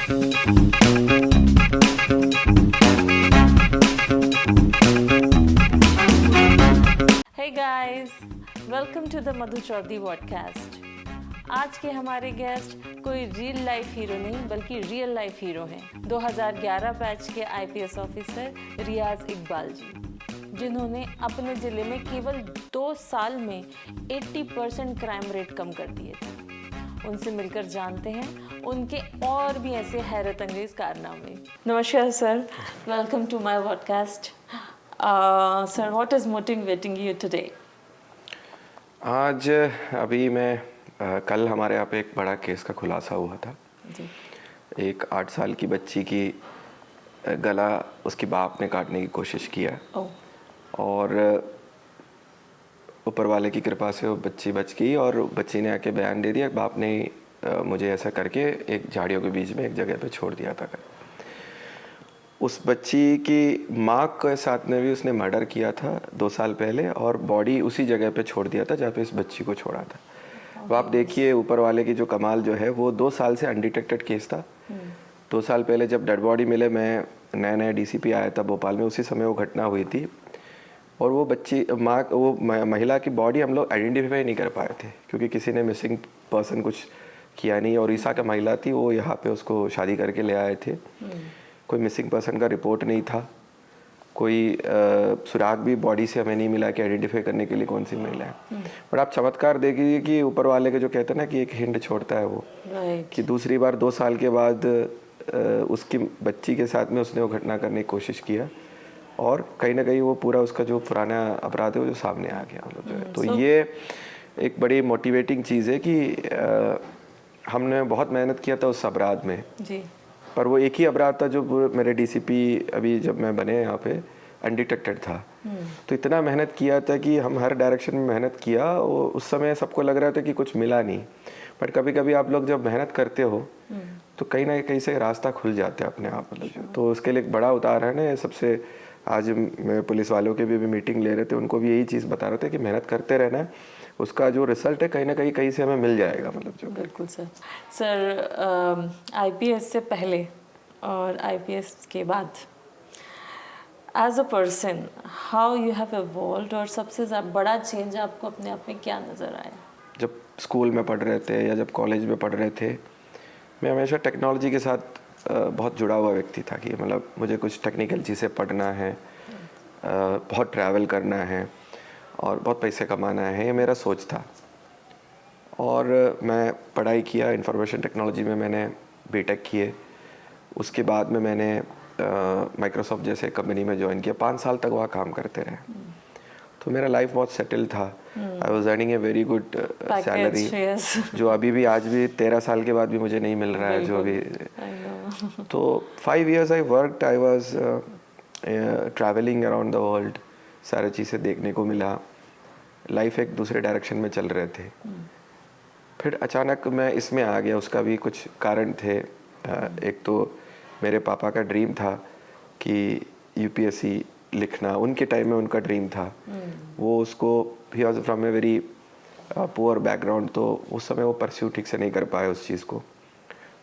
Hey guys, welcome to the Madhu Chaudhary podcast. आज के हमारे गेस्ट कोई रियल लाइफ हीरो नहीं बल्कि रियल लाइफ हीरो हैं। 2011 बैच के आईपीएस ऑफिसर रियाज इकबाल जी, जिन्होंने अपने ज़िले में केवल 2 साल में 80% क्राइम रेट कम कर दिए थे। उनसे मिलकर जानते हैं उनके और भी ऐसे हैरत अंगेज कारनामे। नमस्कार sir, welcome to my podcast. Sir, what is motivating you today? आज अभी मैं कल हमारे यहाँ पे एक बड़ा केस का खुलासा हुआ था जी। एक 8 साल की बच्ची की गला उसकी बाप ने काटने की कोशिश किया और ऊपर वाले की कृपा से वो बच्ची बच गई और बच्ची ने आके बयान दे दिया बाप ने मुझे ऐसा करके एक झाड़ियों के बीच में एक जगह पे छोड़ दिया था। उस बच्ची की माँ के साथ में भी उसने मर्डर किया था 2 साल पहले और बॉडी उसी जगह पे छोड़ दिया था जहाँ पे इस बच्ची को छोड़ा था। अब आप देखिए ऊपर वाले की जो कमाल जो है, वो 2 साल से अनडिटेक्टेड केस था। 2 साल पहले जब डेड बॉडी मिले, मैं नया डीसीपी आया था भोपाल में, उसी समय वो घटना हुई थी और वो बच्ची वो महिला की बॉडी हम लोग आइडेंटिफाई नहीं कर पाए थे क्योंकि किसी ने मिसिंग पर्सन कुछ किया नहीं। और ईसा का महिला थी, वो यहाँ पे उसको शादी करके ले आए थे। कोई मिसिंग पर्सन का रिपोर्ट नहीं था, कोई सुराग भी बॉडी से हमें नहीं मिला कि आइडेंटिफाई करने के लिए कौन सी महिला है। बट आप चमत्कार देखिए कि ऊपर वाले के जो कहते हैं ना कि एक हिंट छोड़ता है वो कि दूसरी बार 2 साल के बाद उसकी बच्ची के साथ में उसने वो घटना करने की कोशिश किया और कहीं ना कहीं वो पूरा उसका जो पुराना अपराध है वो जो सामने आ गया मतलब जो है। तो ये एक बड़ी मोटिवेटिंग चीज़ है कि हमने बहुत मेहनत किया था उस अपराध में जी। पर वो एक ही अपराध था जो मेरे डीसीपी अभी जब मैं बने यहाँ पे अनडिटेक्टेड था। तो इतना मेहनत किया था कि हम हर डायरेक्शन में मेहनत किया। उस समय सबको लग रहा था कि कुछ मिला नहीं, बट कभी कभी आप लोग जब मेहनत करते हो तो कहीं ना कहीं से रास्ता खुल जाता है अपने आप मतलब। तो उसके लिए एक बड़ा उदाहरण है सबसे। आज मैं पुलिस वालों के भी मीटिंग ले रहे थे, उनको भी यही चीज़ बता रहे थे कि मेहनत करते रहना है, उसका जो रिजल्ट है कहीं ना कहीं से हमें मिल जाएगा मतलब जो। बिल्कुल सर। सर, आईपीएस से पहले और आईपीएस के बाद as a person how you have evolved, और सबसे बड़ा चेंज आपको अपने आप में क्या नज़र आया? जब स्कूल में पढ़ रहे थे या जब कॉलेज में पढ़ रहे थे, मैं हमेशा टेक्नोलॉजी के साथ बहुत जुड़ा हुआ व्यक्ति था कि मतलब मुझे कुछ टेक्निकल चीज़ें पढ़ना है, बहुत ट्रैवल करना है और बहुत पैसे कमाना है, ये मेरा सोच था। और मैं पढ़ाई किया, इंफॉर्मेशन टेक्नोलॉजी में मैंने बीटेक किए। उसके बाद में मैंने माइक्रोसॉफ्ट जैसे कंपनी में ज्वाइन किया, 5 साल तक वहाँ काम करते रहे। तो मेरा लाइफ बहुत सेटल था। I was earning a very good salary, जो अभी भी आज भी 13 साल के बाद भी मुझे नहीं मिल रहा है जो अभी। तो 5 years I worked, I was travelling around the world, सारी चीज़ें देखने को मिला, लाइफ एक दूसरे डायरेक्शन में चल रहे थे। फिर अचानक मैं इसमें आ गया, उसका भी कुछ कारण थे। एक तो मेरे पापा का ड्रीम था कि यूपीएससी लिखना, उनके टाइम में उनका ड्रीम था। वो उसको he was from a very poor background, तो उस समय वो परस्यू ठीक से नहीं कर पाए उस चीज़ को।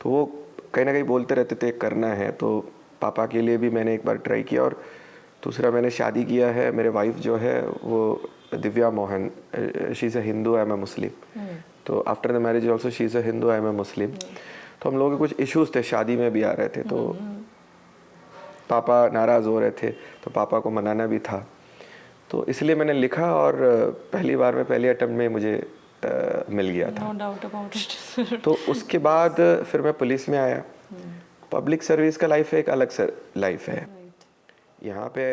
तो वो कहीं ना कहीं बोलते रहते थे करना है, तो पापा के लिए भी मैंने एक बार ट्राई किया। और दूसरा मैंने शादी किया है, मेरे वाइफ जो है वो Divya Mohan, she is a Hindu, I am a Muslim. तो after the marriage also she is a Hindu, I am a Muslim. तो हम लोगों के कुछ इश्यूज थे, शादी में भी आ रहे थे, तो पापा नाराज़ हो रहे थे, तो पापा को मनाना भी था। तो इसलिए मैंने लिखा और पहली बार में, पहले अटेम्प्ट में मुझे मिल गया था। No doubt about it. तो उसके बाद फिर मैं पुलिस में आया। पब्लिक सर्विस का लाइफ एक अलग लाइफ है। यहाँ पे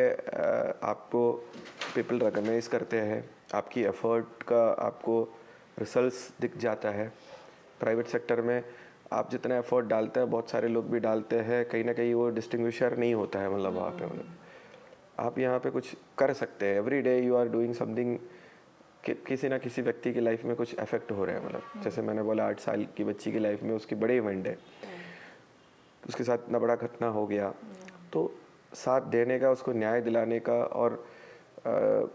आपको पीपल रिकॉग्नाइज करते हैं, आपकी एफर्ट का आपको रिजल्ट्स दिख जाता है। प्राइवेट सेक्टर में आप जितना एफर्ट डालते हैं, बहुत सारे लोग भी डालते हैं, कहीं ना कहीं वो डिस्टिंग्विशर नहीं होता है मतलब वहाँ पे। मतलब आप यहाँ पे कुछ कर सकते हैं, every day you are doing something, किसी ना किसी व्यक्ति की लाइफ में कुछ इफेक्ट हो रहा है। मतलब जैसे मैंने बोला 8 साल की बच्ची की लाइफ में उसकी बड़े इवेंट है, उसके साथ इतना बड़ा घटना हो गया, तो साथ देने का, उसको न्याय दिलाने का। और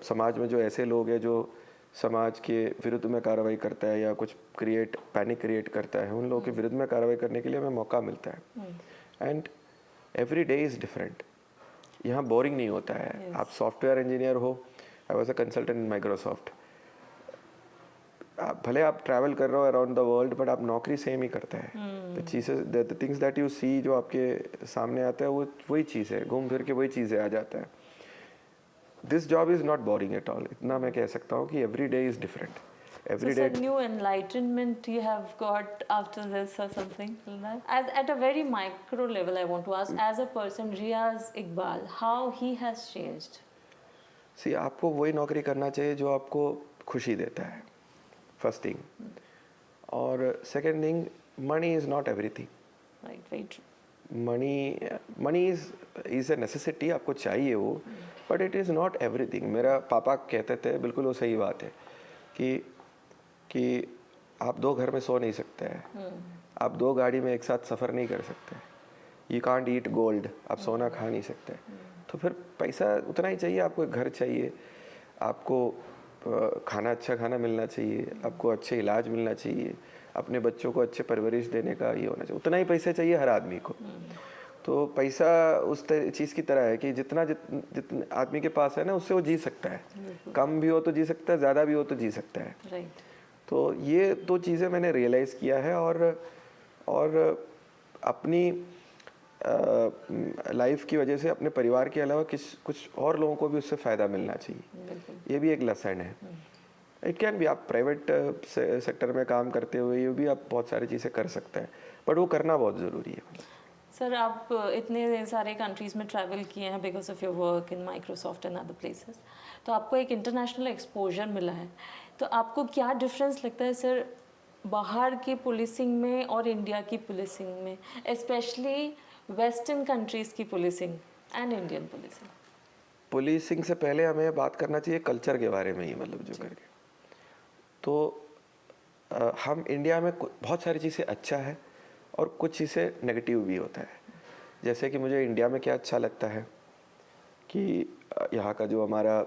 समाज में जो ऐसे लोग हैं जो समाज के विरुद्ध में कार्रवाई करता है या कुछ पैनिक क्रिएट करता है, उन लोगों के विरुद्ध में कार्रवाई करने के लिए हमें मौका मिलता है। And every day is different. यहाँ बोरिंग नहीं होता है। Yes. आप सॉफ्टवेयर इंजीनियर हो, I was a consultant in Microsoft, भले आप ट्रैवल कर रहे हो अराउंड द वर्ल्ड, बट आप नौकरी सेम ही करते हैं। द चीज़ें, the things that you see, जो आपके सामने आता है वो वही चीज़ है, घूम फिर के वही चीज़ें आ जाता है। This job is not boring at all. इतना मैं कह सकता हूँ कि every day is different. So every it's day a new enlightenment you have got after this or something like that. As at a very micro level, I want to ask, as a person, Riaz Iqbal, how he has changed. सी, आपको वही नौकरी करना चाहिए जो आपको खुशी देता है, फर्स्ट थिंग। और second thing, money is not everything. Right, very true. Money is a necessity, आपको चाहिए वो, but it is not everything. मेरा पापा कहते थे, बिल्कुल वो सही बात है, कि आप दो घर में सो नहीं सकते हैं, आप दो गाड़ी में एक साथ सफ़र नहीं कर सकते, यू कांट ईट गोल्ड, आप सोना खा नहीं सकते। तो फिर पैसा उतना ही चाहिए, आपको एक घर चाहिए, आपको खाना, अच्छा खाना मिलना चाहिए, आपको अच्छे इलाज मिलना चाहिए, अपने बच्चों को अच्छे परवरिश देने का ये होना चाहिए, उतना ही पैसा चाहिए हर आदमी को। तो पैसा उस चीज़ की तरह है कि जितने आदमी के पास है ना, उससे वो जी सकता है। कम भी हो तो जी सकता है, ज़्यादा भी हो तो जी सकता है। Right. तो ये दो चीज़ें मैंने रियलाइज़ किया है, और अपनी लाइफ की वजह से अपने परिवार के अलावा कुछ और लोगों को भी उससे फ़ायदा मिलना चाहिए। बिल्कुल। ये भी एक लेसन है। इट कैन भी, आप प्राइवेट सेक्टर में काम करते हुए ये भी आप बहुत सारी चीज़ें कर सकते हैं, बट वो करना बहुत ज़रूरी है। सर, आप इतने सारे कंट्रीज़ में ट्रैवल किए हैं because of your work in Microsoft and other places, तो आपको एक इंटरनेशनल एक्सपोजर मिला है। तो आपको क्या डिफरेंस लगता है सर बाहर की पुलिसिंग में और इंडिया की पुलिसिंग में, स्पेशली वेस्टर्न कंट्रीज़ की policing and Indian policing? Policing से पहले हमें बात करना चाहिए कल्चर के बारे में ही, मतलब जो करके तो हम इंडिया में बहुत सारी चीज़ें अच्छा है और कुछ चीज़ें नेगेटिव भी होता है। जैसे कि मुझे इंडिया में क्या अच्छा लगता है कि यहाँ का जो हमारा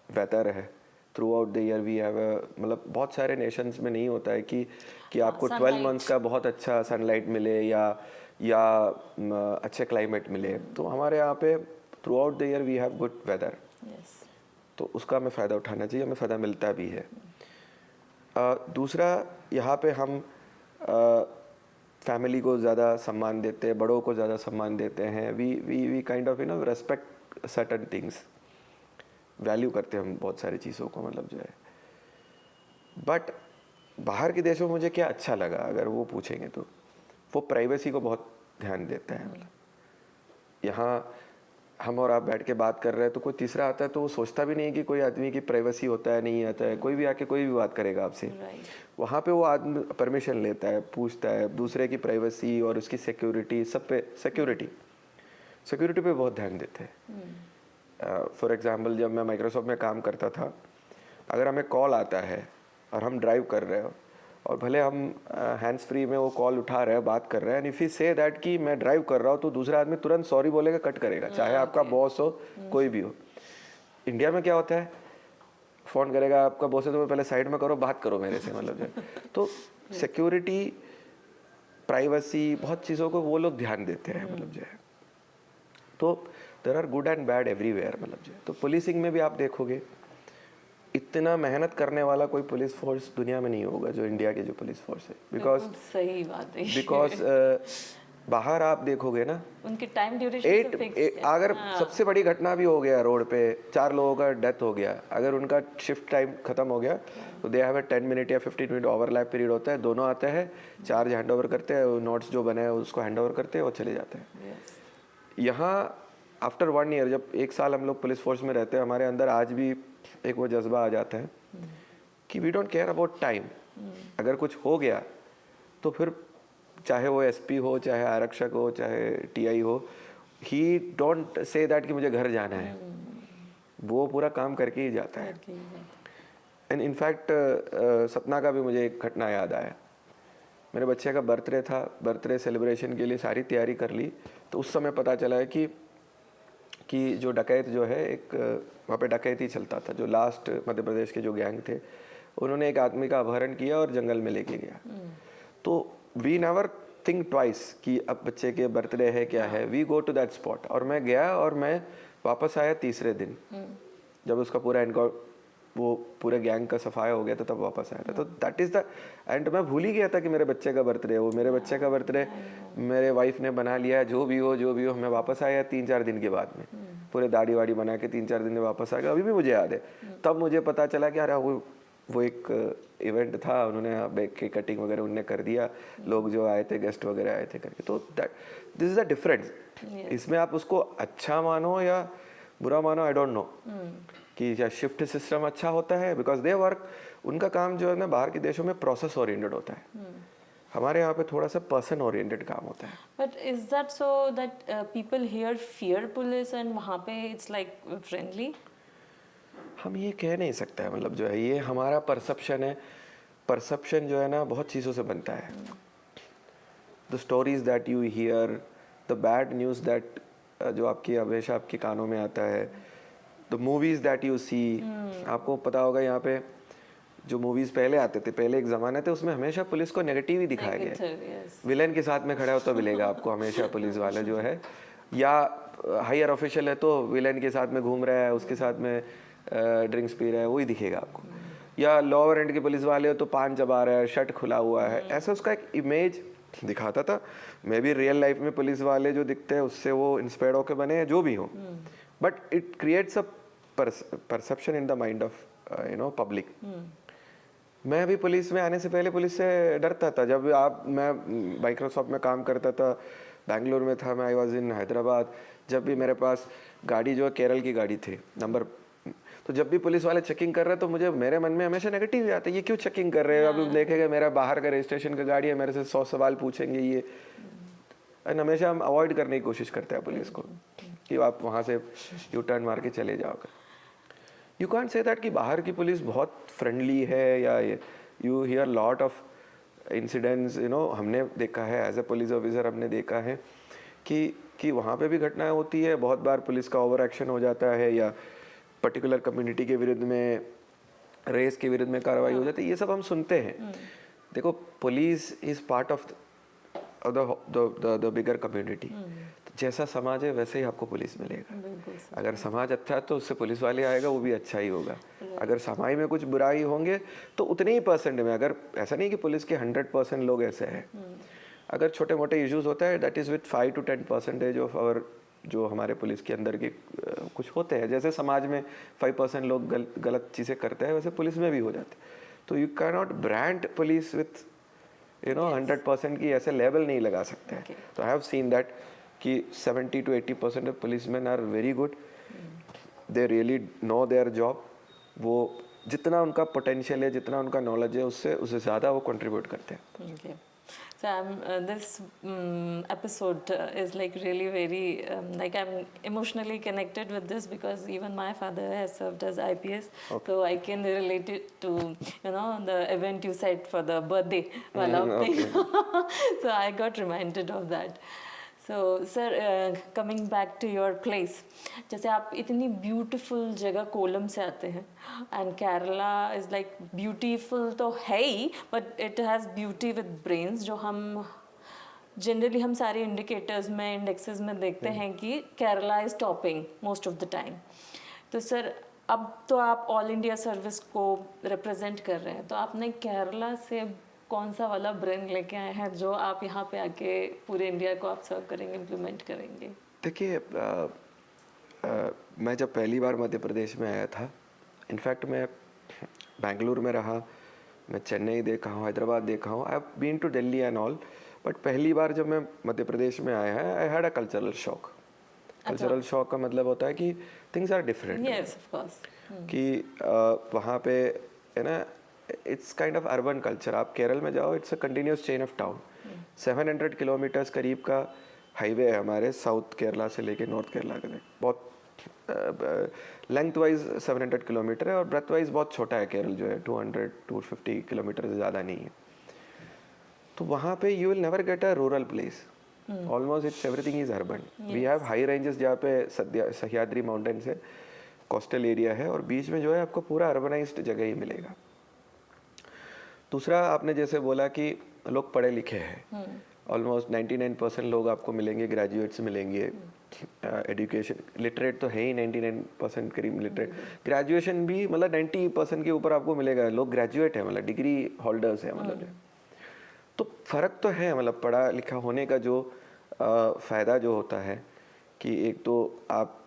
वेदर है, throughout the year we have, मतलब बहुत सारे नेशंस में नहीं होता है कि आपको 12 मंथ्स का बहुत अच्छा सनलाइट मिले या अच्छे क्लाइमेट मिले। तो हमारे यहाँ पे throughout the year we have good weather. तो उसका हमें फ़ायदा उठाना चाहिए, हमें फ़ायदा मिलता भी है। दूसरा, यहाँ पे हम फैमिली को ज़्यादा सम्मान देते हैं, बड़ों को ज़्यादा सम्मान देते हैं। We kind of respect certain things, value करते हैं हम बहुत सारी चीज़ों को, मतलब जो है। बट बाहर के देशों में मुझे क्या अच्छा लगा, अगर वो पूछेंगे तो वो प्राइवेसी को बहुत ध्यान देता है। मतलब यहाँ हम और आप बैठ के बात कर रहे हैं, तो कोई तीसरा आता है तो वो सोचता भी नहीं कि कोई आदमी की प्राइवेसी होता है, नहीं आता है, कोई भी आके कोई भी बात करेगा आपसे। वहाँ पे वो आदमी परमिशन लेता है, पूछता है दूसरे की प्राइवेसी और उसकी सिक्योरिटी, सब पे सिक्योरिटी पे बहुत ध्यान देते हैं। फॉर एग्जांपल, जब मैं माइक्रोसॉफ्ट में काम करता था, अगर हमें कॉल आता है और हम ड्राइव कर रहे हो और भले हम हैंड्स फ्री में वो कॉल उठा रहे हैं, बात कर रहे हैं, एंड इफ़ यू से दैट कि मैं ड्राइव कर रहा हूँ, तो दूसरा आदमी तुरंत सॉरी बोलेगा, कट करेगा, चाहे आपका बॉस हो, कोई भी हो। इंडिया में क्या होता है, फ़ोन करेगा आपका बॉस है तो पहले साइड में करो, बात करो मेरे से, मतलब जो। तो सिक्योरिटी, प्राइवेसी, बहुत चीज़ों को वो लोग ध्यान देते हैं, मतलब जो है। तो there are good and bad everywhere, मतलब जो है। तो पुलिसिंग में भी आप देखोगे, इतना मेहनत करने वाला कोई पुलिस फोर्स दुनिया में नहीं होगा जो इंडिया की जो पुलिस फोर्स है। बिकॉज सही बात है। बिकॉज बाहर आप देखोगे ना, उनके टाइम ड्यूरेशन अगर सबसे बड़ी घटना भी हो गया, रोड पे 4 लोगों का डेथ हो गया, अगर उनका शिफ्ट टाइम खत्म हो गया तो दे हैव 10 मिनट या 15 मिनट ओवरलैप पीरियड होता है, दोनों आते हैं, चार्ज हैंड ओवर करते हैं, नोट्स जो बने हैं उसको हैंड ओवर करते हैं और चले जाते हैं। यहाँ आफ्टर 1 ईयर, जब 1 साल हम लोग पुलिस फोर्स में रहते हैं, हमारे अंदर आज भी एक वो जज्बा आ जाता है कि we don't care about time. अगर कुछ हो गया तो फिर चाहे वो एसपी हो, चाहे आरक्षक हो, चाहे टीआई हो, ही डोंट से दैट कि मुझे घर जाना है, वो पूरा काम करके ही जाता है। एंड इनफैक्ट सपना का भी मुझे एक घटना याद आया। मेरे बच्चे का बर्थडे था, बर्थडे सेलिब्रेशन के लिए सारी तैयारी कर ली, तो उस समय पता चला है कि कि जो डकैत जो है एक वहाँ पे डकैती चलता था, जो लास्ट मध्य प्रदेश के जो गैंग थे उन्होंने एक आदमी का अपहरण किया और जंगल में लेके गया। तो वी नेवर थिंक ट्वाइस कि अब बच्चे के बर्थडे है क्या है, we go to that spot. और मैं गया और मैं वापस आया तीसरे दिन, जब उसका पूरा वो पूरे गैंग का सफाया हो गया था तब वापस आया था। तो दैट इज़ द एंड। मैं भूल ही गया था कि मेरे बच्चे का बर्थडे है, वो मेरे बच्चे का बर्थडे मेरे वाइफ ने बना लिया, जो भी हो। मैं वापस आया 3-4 दिन के बाद में, पूरे दाढ़ी वाड़ी बना के 3-4 दिन में वापस आ गया। अभी भी मुझे याद है, तब मुझे पता चला कि अरे वो एक इवेंट था, उन्होंने बेक की कटिंग वगैरह उनने कर दिया, लोग जो आए थे गेस्ट वगैरह आए थे करके। तो दिस इज़ द डिफरेंस। इसमें आप उसको अच्छा मानो या बुरा मानो, आई डोंट नो कि क्या शिफ्ट सिस्टम अच्छा होता है, बिकॉज दे वर्क, उनका काम जो है ना बाहर के देशों में प्रोसेस ओरिएंटेड होता है, हमारे यहाँ पे थोड़ा सा पर्सन ओरिएंटेड काम होता है। But is that so that people here fear police and वहाँ पे इट्स लाइक फ्रेंडली? हम ये कह नहीं सकते हैं, मतलब जो है ये हमारा परसेप्शन है। परसेप्शन जो है ना बहुत चीज़ों से बनता है। The stories that you here, the bad news that जो आपकी हमेशा आपके कानों में आता है, the movies that you see. आपको पता होगा यहाँ पे जो मूवीज़ पहले आते थे, पहले एक ज़माना था, उसमें हमेशा पुलिस को नेगेटिव ही दिखाया गया है। विलेन के साथ में खड़ा हो तो मिलेगा आपको हमेशा पुलिस वाला जो है, या हायर ऑफिशियल है तो विलेन के साथ में घूम रहा है, उसके साथ में ड्रिंक्स पी रहा है, वही दिखेगा आपको। या लोअर एंड के पुलिस वाले हो तो पान चबा रहा है, शर्ट खुला हुआ है, ऐसा उसका एक इमेज दिखाता था। मे बी रियल लाइफ में पुलिस वाले जो दिखते हैं उससे वो इंस्पायर्ड होकर बने हैं, जो भी हो, but it creates a perception in the mind of public. मैं अभी पुलिस में आने से पहले पुलिस से डरता था। जब मैं माइक्रोसॉफ्ट में काम करता था, बेंगलोर में था मैं, आई वॉज इन हैदराबाद, जब भी मेरे पास गाड़ी जो है केरल की गाड़ी थी नंबर, तो जब भी पुलिस वाले चेकिंग कर रहे तो मुझे मेरे मन में हमेशा नेगेटिव आता है, ये क्यों चेकिंग कर रहे हैं, अब देखेंगे मेरा बाहर का रजिस्ट्रेशन का गाड़ी है, मेरे से 100 सवाल पूछेंगे ये। एंड हमेशा हम अवॉइड करने की कोशिश करते हैं पुलिस को कि आप वहाँ से यू टर्न मार के चले जाओगे। यू कांट से दैट कि बाहर की पुलिस बहुत फ्रेंडली है, या you here lot of incidents, हमने देखा है एज ए पुलिस ऑफिसर, हमने देखा है कि वहाँ पे भी घटनाएं होती है, बहुत बार पुलिस का ओवर एक्शन हो जाता है, या पर्टिकुलर कम्युनिटी के विरुद्ध में, रेस के विरुद्ध में कार्रवाई हो जाती है, ये सब हम सुनते हैं। देखो, police is part of the bigger community. जैसा समाज है वैसे ही आपको पुलिस मिलेगा। अगर समाज अच्छा है तो उससे पुलिस वाले आएगा, वो भी अच्छा ही होगा। अगर समाज में कुछ बुराई होंगे तो उतने ही परसेंट में, अगर ऐसा नहीं कि पुलिस के 100% लोग ऐसे हैं, अगर छोटे मोटे इश्यूज होता है that is with 5 to 10% of our, जो हमारे पुलिस के अंदर के कुछ होते हैं, जैसे समाज में 5% लोग गलत चीज़ें करते हैं, वैसे पुलिस में भी हो जाते हैं। तो you can not brand police with 100% की ऐसे लेवल नहीं लगा सकते हैं। तो आई हैव सीन दैट कि 70 to 80% of policemen are very good, they really know their job. वो जितना उनका पोटेंशियल है, जितना उनका नॉलेज है, उससे ज़्यादा वो कंट्रीब्यूट करते हैं। So this episode is like really very like I'm emotionally connected with this, because even my father has served as IPS. Okay. So I can relate it to the event you said for the birthday wala thing. So I got reminded of that. So sir, coming back to your place, जैसे आप इतनी beautiful जगह कोलम से आते हैं, and Kerala is like beautiful तो है ही, but it has beauty with brains, जो हम जनरली हम सारे इंडिकेटर्स में, इंडेक्सेस में देखते हैं कि Kerala is topping most of the time. तो सर, अब तो आप ऑल इंडिया सर्विस को रिप्रेजेंट कर रहे हैं, तो आपने केरला से कौन सा वाला ब्रेन लेके आए हैं जो आप यहाँ पे आके पूरे इंडिया को आप सर्व करेंगे, इम्प्लीमेंट करेंगे? देखिए, मैं जब पहली बार मध्य प्रदेश में आया था, इनफैक्ट मैं बेंगलुरु में रहा, मैं चेन्नई देखा हूँ, हैदराबाद देखा हूँ, I have been to Delhi and all, but पहली बार जब मैं मध्य प्रदेश में आया है, I had a cultural shock. Cultural shock का मतलब होता है कि things are different. Yes, of course. कि वहाँ पे है ना, it's kind of urban culture. आप केरल में जाओ, it's a continuous chain of town. 700 kilometres करीब का हाईवे है हमारे साउथ केरला से लेके नॉर्थ केरला के लिए। बहुत लेंथ वाइज 700 किलोमीटर है, और ब्रेथ वाइज बहुत छोटा है केरल जो है, 200-250 किलोमीटर से ज़्यादा नहीं है। तो वहाँ पे you will never get a rural place. Almost it's everything is urban. We have high ranges जहाँ पे सह्याद्री माउंटेन्स है, कोस्टल एरिया है, और बीच में जो है आपको पूरा अर्बनाइज्ड जगह ही मिलेगा. दूसरा, आपने जैसे बोला कि लोग पढ़े लिखे हैं, ऑलमोस्ट 99% लोग आपको मिलेंगे, ग्रेजुएट्स मिलेंगे. एजुकेशन लिटरेट तो है ही 99% करीब लिटरेट. ग्रेजुएशन भी मतलब 90% के ऊपर आपको मिलेगा. लोग ग्रेजुएट है, मतलब डिग्री होल्डर्स है, मतलब तो फ़र्क तो है. मतलब पढ़ा लिखा होने का जो फ़ायदा जो होता है कि एक तो आप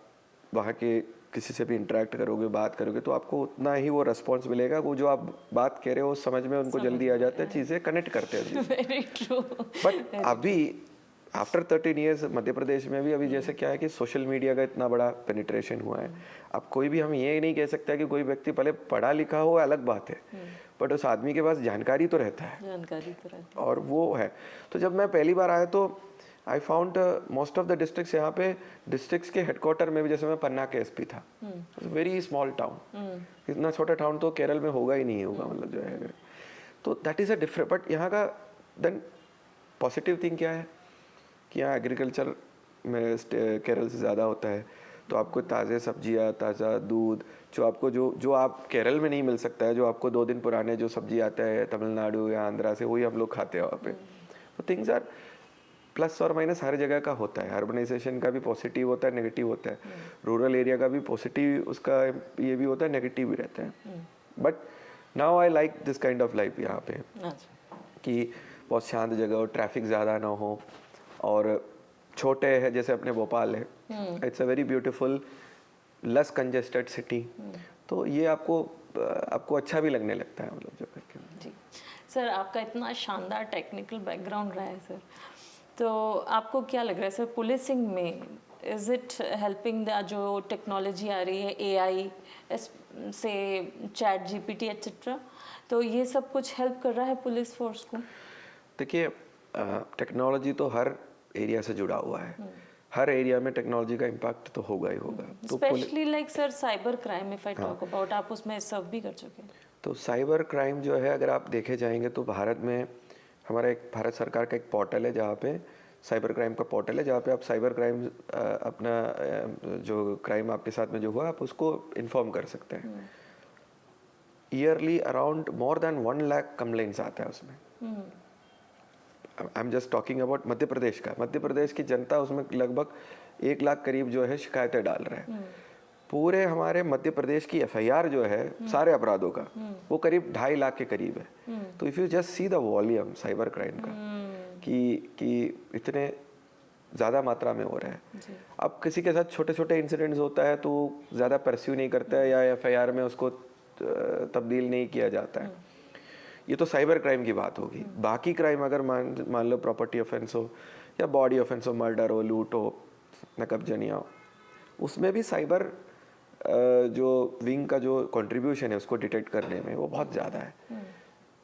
वहाँ के किसी से भी इंटरेक्ट करोगे, बात करोगे, तो आपको उतना ही वो रिस्पॉन्स मिलेगा. वो जो आप बात कह रहे हो समझ में उनको जल्दी आ जाता है, चीज़ें कनेक्ट करते हैं. Very true. बट अभी आफ्टर 13 ईयर्स मध्य प्रदेश में भी अभी जैसे क्या है कि सोशल मीडिया का इतना बड़ा पेनिट्रेशन हुआ है. अब कोई भी हम ये नहीं कह सकता कि कोई व्यक्ति पहले पढ़ा लिखा हो, अलग बात है, बट उस आदमी के पास जानकारी तो रहता है. जानकारी तो रहती है. और वो है. तो जब मैं पहली बार आया तो I found most of the districts, यहाँ पे डिस्ट्रिक्ट्स के हेडक्वार्टर में भी, जैसे मैं पन्ना के एसपी था, वेरी स्मॉल टाउन. इतना छोटा टाउन तो केरल में होगा ही नहीं होगा, मतलब जो है. तो that is a different. But यहाँ का देन पॉजिटिव थिंग क्या है कि यहाँ एग्रीकल्चर में केरल से ज़्यादा होता है. तो आपको ताज़े सब्जियाँ, ताज़ा दूध, जो आपको जो आप केरल में नहीं मिल सकता है, जो आपको 2 दिन पुराने जो सब्जी आता है तमिलनाडु या आंध्रा से, वही हम लोग खाते हैं वहाँ पे. तो थिंग्स आर प्लस और माइनस हर जगह का होता है. अर्बनाइजेशन का भी पॉजिटिव होता है, नेगेटिव होता है. रूरल एरिया का भी पॉजिटिव उसका ये भी होता है, नेगेटिव भी रहता है. But now I like this kind of life यहाँ पे, कि बहुत शांत जगह हो, ट्रैफिक ज़्यादा ना हो, और छोटे है जैसे अपने भोपाल है. It's a very beautiful less congested city. तो ये आपको अच्छा भी लगने लगता है, मतलब जो करके. जी सर, आपका इतना शानदार टेक्निकल बैकग्राउंड रहा है सर, तो आपको क्या लग रहा है सर पुलिसिंग में इज़ इट हेल्पिंग द जो टेक्नोलॉजी आ रही है, एआई से चैट जीपीटी एट्सेट्रा, तो ये सब कुछ हेल्प कर रहा है पुलिस फोर्स को? देखिए, टेक्नोलॉजी तो हर एरिया से जुड़ा हुआ है. हर एरिया में टेक्नोलॉजी का इम्पैक्ट तो होगा ही होगा. तो specially like sir cyber crime, if I talk about, आप उसमें सर्व भी कर चुके हैं. तो साइबर क्राइम जो है, अगर आप देखे जाएंगे तो भारत में हमारा एक भारत सरकार का एक पोर्टल है, जहाँ पे साइबर क्राइम का पोर्टल है, जहाँ पे आप साइबर क्राइम अपना जो क्राइम आपके साथ में जो हुआ, आप उसको इन्फॉर्म कर सकते हैं. Yearly around more than 1 lakh complaints आता है उसमें. I am just talking about Madhya Pradesh का. मध्य प्रदेश की जनता उसमें लगभग 1 लाख करीब जो है शिकायतें डाल रहे हैं. पूरे हमारे मध्य प्रदेश की एफआईआर जो है सारे अपराधों का, वो करीब 2.5 लाख के करीब है. तो if you just see the volume cyber crime का, कि इतने ज़्यादा मात्रा में हो रहा है. अब किसी के साथ छोटे छोटे इंसिडेंट्स होता है तो ज़्यादा परस्यू नहीं करता है, या एफआईआर में उसको तब्दील नहीं किया जाता है. ये तो साइबर क्राइम की बात होगी. बाकी क्राइम अगर मान लो प्रॉपर्टी ऑफेंस हो, या बॉडी ऑफेंस हो, मर्डर हो, लूट हो, नकबजनिया हो, उसमें भी साइबर जो विंग का जो कंट्रीब्यूशन है उसको डिटेक्ट करने में वो बहुत ज़्यादा है.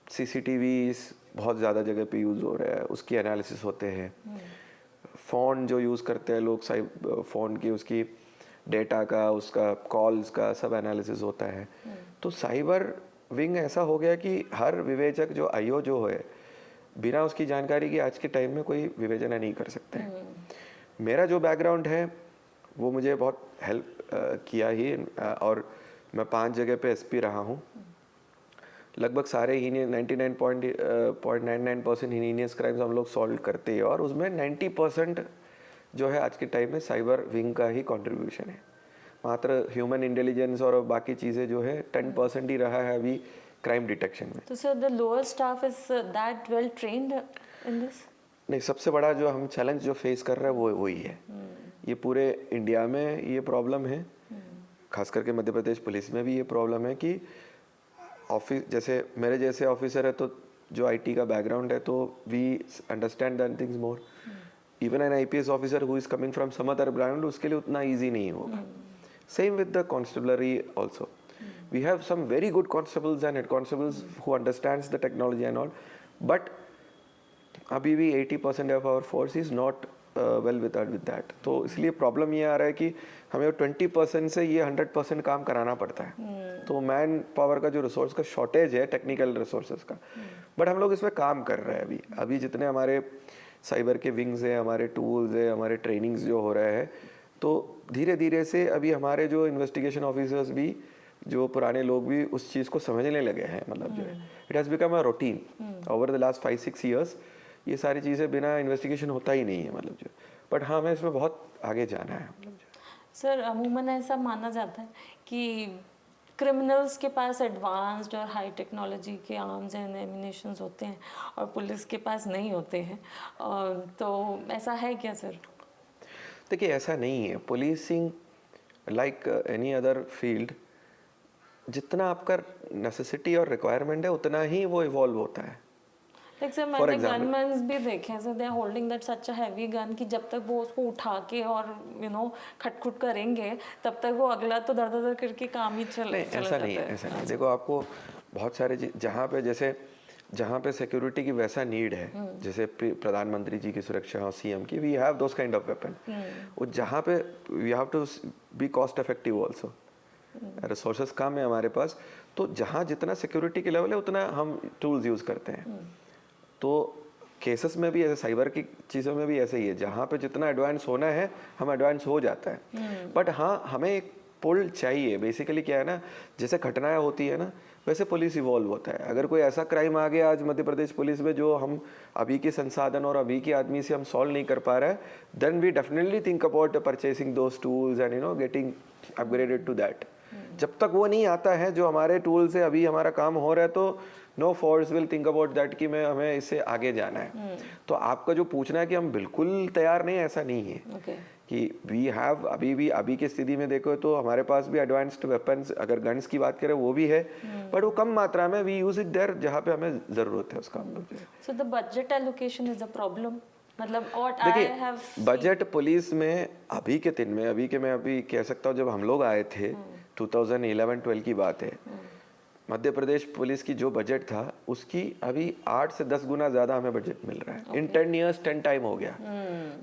सीसीटीवी बहुत ज़्यादा जगह पे यूज़ हो रहा है, उसकी एनालिसिस होते हैं. फ़ोन जो यूज़ करते हैं लोग, फ़ोन की उसकी डेटा का, उसका कॉल्स का सब एनालिसिस होता है. तो साइबर विंग ऐसा हो गया कि हर विवेचक जो आईओ जो है, बिना उसकी जानकारी की आज के टाइम में कोई विवेचना नहीं कर सकते हैं. मेरा जो बैकग्राउंड है वो मुझे बहुत हेल्प किया ही, और मैं 5 जगह पे एसपी रहा हूँ. लगभग सारे ही 99.99% हीनियस क्राइम्स हम लोग सॉल्व करते हैं, और उसमें 90% जो है आज के टाइम में साइबर विंग का ही कंट्रीब्यूशन है. मात्र ह्यूमन इंटेलिजेंस और बाकी चीज़ें जो है 10% ही रहा है अभी क्राइम डिटेक्शन में. तो sir the lower staff is that well trained in this? नहीं, सबसे बड़ा जो हम चैलेंज जो फेस कर रहे हैं वो वही है. ये पूरे इंडिया में ये प्रॉब्लम है, खास करके मध्य प्रदेश पुलिस में भी ये प्रॉब्लम है कि ऑफिस जैसे मेरे जैसे ऑफिसर है, तो जो आईटी का बैकग्राउंड है, तो we understand that things more. Even an IPS officer who is coming from some other background, उसके लिए उतना ईजी नहीं होगा. Same with the constabulary also. We have some very good constables and head constables who understands the technology and all, but अभी भी 80% of our force is not well with that. तो इसलिए problem ये आ रहा है कि हमें 20% से ये 100% काम कराना पड़ता है. तो मैन पावर का जो रिसोर्स का शॉर्टेज है, टेक्निकल रिसोर्सेज का, बट हम लोग इसमें काम कर रहे हैं. अभी जितने हमारे साइबर के विंग्स हैं, हमारे टूल्स हैं, हमारे ट्रेनिंग्स जो हो रहे हैं, तो धीरे धीरे से अभी हमारे जो इन्वेस्टिगेशन ऑफिसर्स भी, जो पुराने लोग भी उस चीज़ को समझने लगे हैं। मतलब जो है it has become a routine over the last 5-6 years. ये सारी चीज़ें बिना इन्वेस्टिगेशन होता ही नहीं है मतलब जो, बट हाँ हमें इसमें बहुत आगे जाना है मतलब जो। सर अमूमन ऐसा माना जाता है कि क्रिमिनल्स के पास एडवांस्ड और हाई टेक्नोलॉजी के आर्म्स एंड एमिनेशंस होते हैं और पुलिस के पास नहीं होते हैं, तो ऐसा है क्या सर? देखिए ऐसा नहीं है। Policing like any other field, जितना आपका नेसेसिटी और रिक्वायरमेंट है उतना ही वो इवॉल्व होता है। लाइक सर फॉर मैंने एग्जाम्पल, गनमैन्स भी देखे हैं sir, they are holding that such a heavy gun कि जब तक वो उसको उठा के और खटखुट करेंगे तब तक वो अगला तो दर दर करके काम ही चला नहीं ऐसा जाता नहीं है, है। ऐसा नहीं है। देखो आपको बहुत सारे जहाँ पे जैसे जहाँ पे सिक्योरिटी की वैसा नीड है, जैसे प्रधानमंत्री जी की सुरक्षा और सीएम की, we have those kind of weapon. वो जहाँ पे we have to be cost effective also, resources कम है हमारे पास, तो जहाँ जितना सिक्योरिटी के लेवल है उतना हम टूल्स यूज़ करते हैं। तो केसेस में भी ऐसे, साइबर की चीज़ों में भी ऐसे ही है, जहाँ पे जितना एडवांस होना है हम एडवांस हो जाता है। बट हाँ हमें एक पुल चाहिए। बेसिकली क्या है ना, जैसे घटनाएं होती है ना वैसे पुलिस इवॉल्व होता है। अगर कोई ऐसा क्राइम आ गया आज मध्य प्रदेश पुलिस में जो हम अभी के संसाधन और अभी के आदमी से हम सॉल्व नहीं कर पा रहे हैं, then we definitely think about purchasing those tools and getting upgraded to that. जब तक वो नहीं आता है जो हमारे टूल से अभी हमारा काम हो रहा है, तो no force will think about that कि मैं हमें इससे आगे जाना है। तो आपका जो पूछना है कि हम बिल्कुल तैयार नहीं है, ऐसा नहीं है। कि वी हैव अभी की स्थिति में देखो तो हमारे पास भी एडवांस्ड वेपन्स, अगर गन्स की बात करें वो भी है, बट वो कम मात्रा में, वी यूज इट देयर जहाँ पे हमें ज़रूरत है उसका। So the budget allocation is a problem, मतलब व्हाट आई देखिए हैव बजट पुलिस में अभी के दिन में, मैं अभी कह सकता हूँ जब हम लोग आए थे 2011-12 की बात है, मध्य प्रदेश पुलिस की जो बजट था उसकी अभी 8 से 10 गुना ज़्यादा हमें बजट मिल रहा है। इन 10 ईयर्स 10 टाइम हो गया।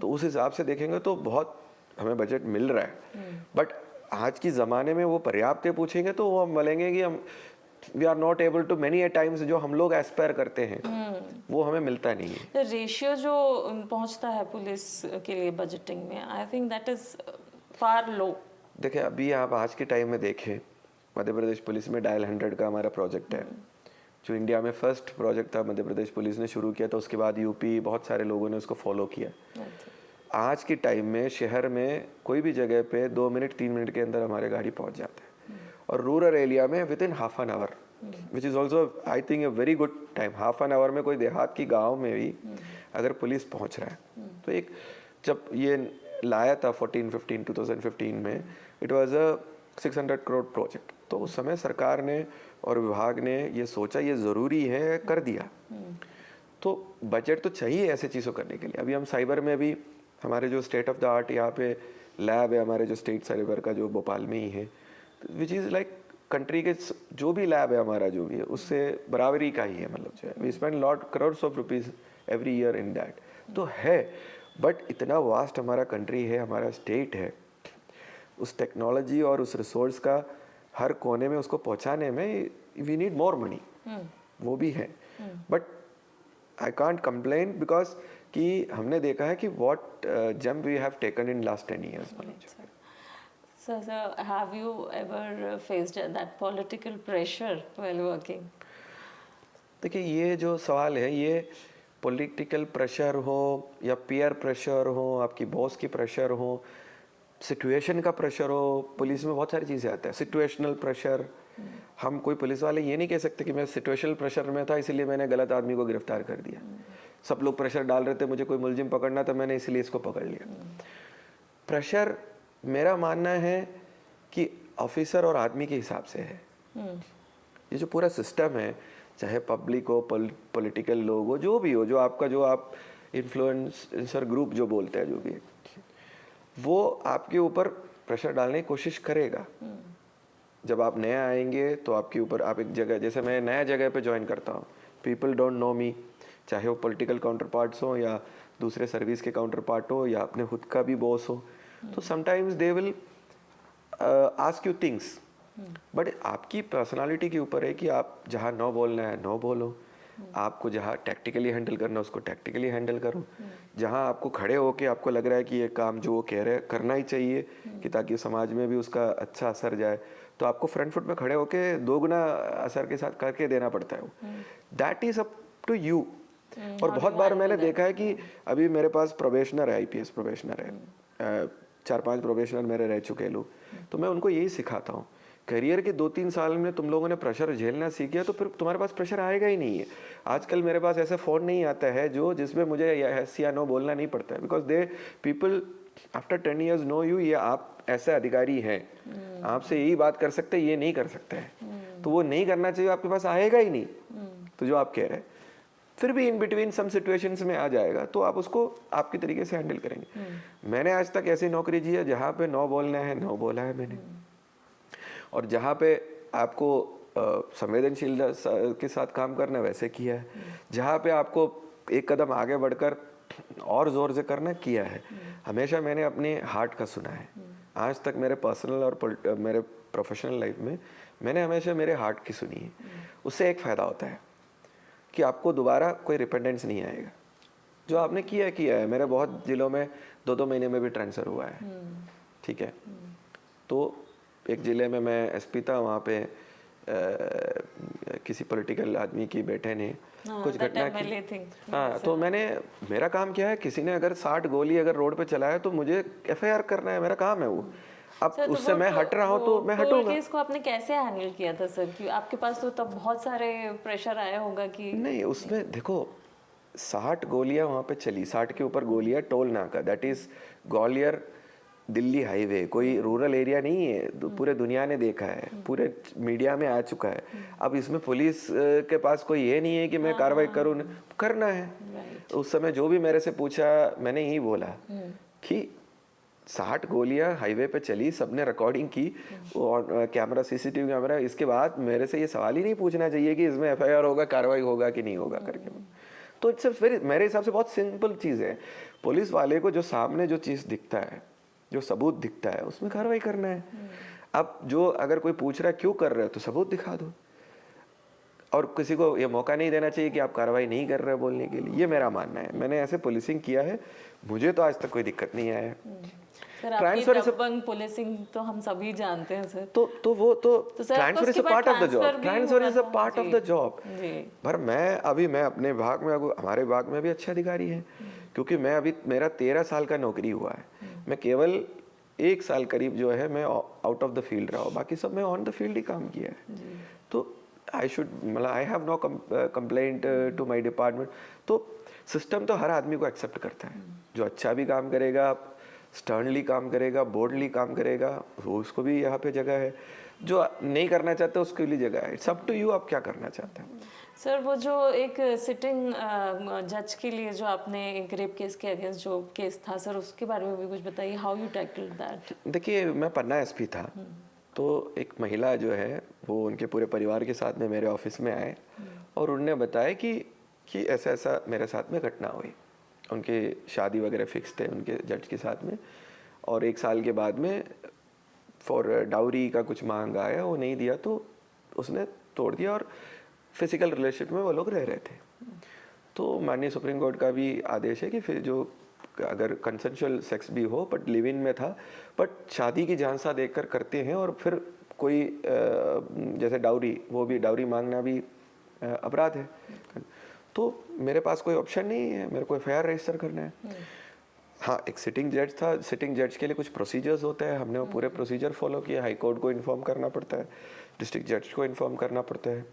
तो उस हिसाब से देखेंगे तो बहुत हमें बजट मिल रहा है। बट आज की ज़माने में वो पर्याप्त है पूछेंगे तो वो हम बोलेंगे कि हम we are not able to many a times जो हम लोग एस्पायर करते हैं वो हमें मिलता नहीं है। रेशियो जो पहुंचता है पुलिस के लिए बजटिंग में, I think that is far low. देखिए अभी आप आज के टाइम में देखें, मध्य प्रदेश पुलिस में डायल 100 का हमारा प्रोजेक्ट है, जो इंडिया में फर्स्ट प्रोजेक्ट था, मध्य प्रदेश पुलिस ने शुरू किया था। उसके बाद यूपी, बहुत सारे लोगों ने उसको फॉलो किया। आज के टाइम में शहर में कोई भी जगह पे 2 मिनट 3 मिनट के अंदर हमारे गाड़ी पहुंच जाता है, और रूरल एरिया में with in half an hour, which is also I think a very good time. Half an hour में कोई देहात की गाँव में भी अगर पुलिस पहुँच रहा है तो एक, जब ये लाया था 2015 में, it was a 600 crore project. तो उस समय सरकार ने और विभाग ने ये सोचा ये ज़रूरी है, कर दिया। तो बजट तो चाहिए ऐसे चीज़ों करने के लिए। अभी हम साइबर में भी हमारे जो स्टेट ऑफ द आर्ट यहाँ पे लैब है, हमारे जो स्टेट साइबर का जो भोपाल में ही है, विच इज़ लाइक कंट्री के जो भी लैब है हमारा जो भी है उससे बराबरी का ही है। मतलब जो है we spend lot crores of rupees every year in that, तो है। बट इतना वास्ट हमारा कंट्री है, हमारा स्टेट है, उस टेक्नोलॉजी और उस रिसोर्स का हर कोने में उसको पहुंचाने में वी नीड मोर मनी, वो भी है। But I can't complain because कि हमने देखा है कि what jump we have taken in last 10 years. So, have you ever faced that political pressure while working? देखिए ये जो सवाल है, ये पॉलिटिकल प्रेशर हो या पीयर प्रेशर हो, आपकी बॉस की प्रेशर हो, सिचुएशन का प्रेशर हो, पुलिस में बहुत सारी चीज़ें आती है। सिचुएशनल प्रेशर, हम कोई पुलिस वाले ये नहीं कह सकते कि मैं सिचुएशनल प्रेशर में था इसलिए मैंने गलत आदमी को गिरफ्तार कर दिया। सब लोग प्रेशर डाल रहे थे मुझे कोई मुलजिम पकड़ना, तो मैंने इसलिए इसको पकड़ लिया। प्रेशर मेरा मानना है कि ऑफिसर और आदमी के हिसाब से है। ये जो पूरा सिस्टम है, चाहे पब्लिक हो, पॉलिटिकल लोग हो, जो भी हो, जो आपका जो आप इन्फ्लुएंसर ग्रुप जो बोलते हैं, जो भी है, वो आपके ऊपर प्रेशर डालने की कोशिश करेगा। जब आप नए आएंगे तो आपके ऊपर, आप एक जगह, जैसे मैं नया जगह पे ज्वाइन करता हूँ, पीपल डोंट नो मी, चाहे वो पॉलिटिकल काउंटर पार्ट्स हो या दूसरे सर्विस के काउंटर पार्ट हो या अपने खुद का भी बॉस हो, तो sometimes they will ask you things. But आपकी पर्सनालिटी के ऊपर है कि आप जहाँ नो बोलना है नो बोलो, आपको जहाँ टैक्टिकली हैंडल करना उसको टैक्टिकली हैंडल करो, जहाँ आपको खड़े होके आपको लग रहा है कि ये काम जो वो कह रहे हैं करना ही चाहिए कि ताकि समाज में भी उसका अच्छा असर जाए, तो आपको फ्रंट फुट पे खड़े होके 2 गुना असर के साथ करके देना पड़ता है वो। That is up to you. और बहुत बार मैंने देखा है कि अभी मेरे पास प्रोबेशनर है, IPS प्रोबेशनर है, 4-5 प्रोबेशनर मेरे रह चुके लोग, तो मैं उनको यही सिखाता हूँ, करियर के 2-3 साल में तुम लोगों ने प्रेशर झेलना सीख गया तो फिर तुम्हारे पास प्रेशर आएगा ही नहीं है। आजकल मेरे पास ऐसा फ़ोन नहीं आता है जो जिसमें मुझे यस या नो बोलना नहीं पड़ता है, because they people after 10 years know you, ये आप ऐसे अधिकारी हैं, आपसे यही बात कर सकते हैं, ये नहीं कर सकते हैं, तो वो नहीं करना चाहिए, आपके पास आएगा ही नहीं। तो जो आप कह रहे हैं फिर भी इन बिटवीन सम सिचुएशंस में आ जाएगा, तो आप उसको आपके तरीके से हैंडल करेंगे। मैंने आज तक ऐसी नौकरी की है जहाँ पे नो बोलना है नो बोला है मैंने, और जहाँ पे आपको संवेदनशीलता के साथ काम करना है वैसे किया है, जहाँ पे आपको एक कदम आगे बढ़कर और ज़ोर से करना किया है। हमेशा मैंने अपने हार्ट का सुना है। आज तक मेरे पर्सनल और मेरे प्रोफेशनल लाइफ में मैंने हमेशा मेरे हार्ट की सुनी है। उससे एक फ़ायदा होता है कि आपको दोबारा कोई रिपेंडेंस नहीं आएगा। जो आपने किया है। मेरे बहुत जिलों में 2-2 महीने में भी ट्रांसफ़र हुआ है, ठीक है। तो एक ज़िले में मैं SP था, वहाँ पे किसी पॉलिटिकल आदमी की बेटे ने कुछ घटना की। हाँ, तो मेरा काम क्या है, किसी ने अगर 60 गोली अगर रोड पे चलाया तो मुझे FIR करना है, मेरा काम है वो। अब सर, उससे मैं हट रहा हूँ तो मैं हटूंगा। केस को आपने कैसे हैंडल किया था सर? कि आपके पास तो तब बहुत सारे प्रेशर आया होगा कि नहीं, उसमें देखो 60 गोलियां वहाँ पे चली, 60 के ऊपर गोलियां, टोल नाका, that is Gwalior Delhi highway, कोई रूरल एरिया नहीं है, पूरे दुनिया ने देखा है, पूरे मीडिया में आ चुका है। अब इसमें पुलिस के पास कोई ये नहीं है कि मैं कार्रवाई करूँ, करना है। उस समय जो भी मेरे से पूछा मैंने यही बोला कि 60 गोलियां हाईवे पे चली, सबने रिकॉर्डिंग की, और कैमरा CCTV कैमरा, इसके बाद मेरे से ये सवाल ही नहीं पूछना चाहिए कि इसमें FIR होगा, कार्रवाई होगा कि नहीं होगा करके। तो इट्स मेरे हिसाब से बहुत सिंपल चीज़ है। पुलिस वाले को जो सामने जो चीज़ दिखता है, जो सबूत दिखता है, उसमें कार्रवाई करना है। अब जो अगर कोई पूछ रहा है क्यों कर रहे हो, तो सबूत दिखा दो, और किसी को ये मौका नहीं देना चाहिए कि आप कार्रवाई नहीं कर रहे हो बोलने के लिए। ये मेरा मानना है, मैंने ऐसे पुलिसिंग किया है, मुझे तो आज तक कोई दिक्कत नहीं आया। सर, आपकी दबंग पुलिसिंग तो हम सभी जानते हैं सर। तो transfer is a part of the job, transfer is a part of the job. पर मैं अपने विभाग में, हमारे विभाग में भी अच्छे अधिकारी हैं, क्योंकि मेरा 13 साल का नौकरी हुआ है। मैं केवल 1 साल करीब जो है मैं आउट ऑफ द फील्ड रहा हूँ, बाकी सब मैं ऑन द फील्ड ही काम किया है। तो I have no complaint to my department. तो सिस्टम तो हर आदमी को एक्सेप्ट करता है, जो अच्छा भी काम करेगा, स्टर्नली काम करेगा, बोल्डली काम करेगा, वो उसको भी यहाँ पे जगह है, जो नहीं करना चाहते उसके लिए जगह है। इट्स अप टू यू, आप क्या करना चाहते हैं। सर, वो जो एक सिटिंग जज के लिए जो आपने एक रेप केस के अगेंस्ट जो केस था सर, उसके बारे में भी कुछ बताइए, हाउ यू टैकल्ड दैट। देखिए, मैं पन्ना SP था, तो एक महिला जो है वो उनके पूरे परिवार के साथ में मेरे ऑफिस में आए, और उन्होंने बताया कि ऐसा ऐसा मेरे साथ में घटना हुई। उनके शादी वगैरह फिक्स थे उनके जज के साथ में, और 1 साल के बाद में फॉर डाउरी का कुछ मांग आया, वो नहीं दिया तो उसने तोड़ दिया, और फिजिकल रिलेशनशिप में वो लोग रह रहे थे। तो माननीय सुप्रीम कोर्ट का भी आदेश है कि फिर जो अगर कंसेंशुअल सेक्स भी हो, बट लिव इन में था, बट शादी की झांसा देखकर करते हैं, और फिर कोई जैसे डाउरी, वो भी डाउरी मांगना भी अपराध है। तो मेरे पास कोई ऑप्शन नहीं है, मेरे को FIR रजिस्टर करना है। हाँ, एक सिटिंग जज था, सिटिंग जज के लिए कुछ प्रोसीजर्स होते हैं, हमने वो पूरे प्रोसीजर फॉलो किए। हाई कोर्ट को इन्फॉर्म करना पड़ता है, डिस्ट्रिक्ट जज को इन्फॉर्म करना पड़ता है,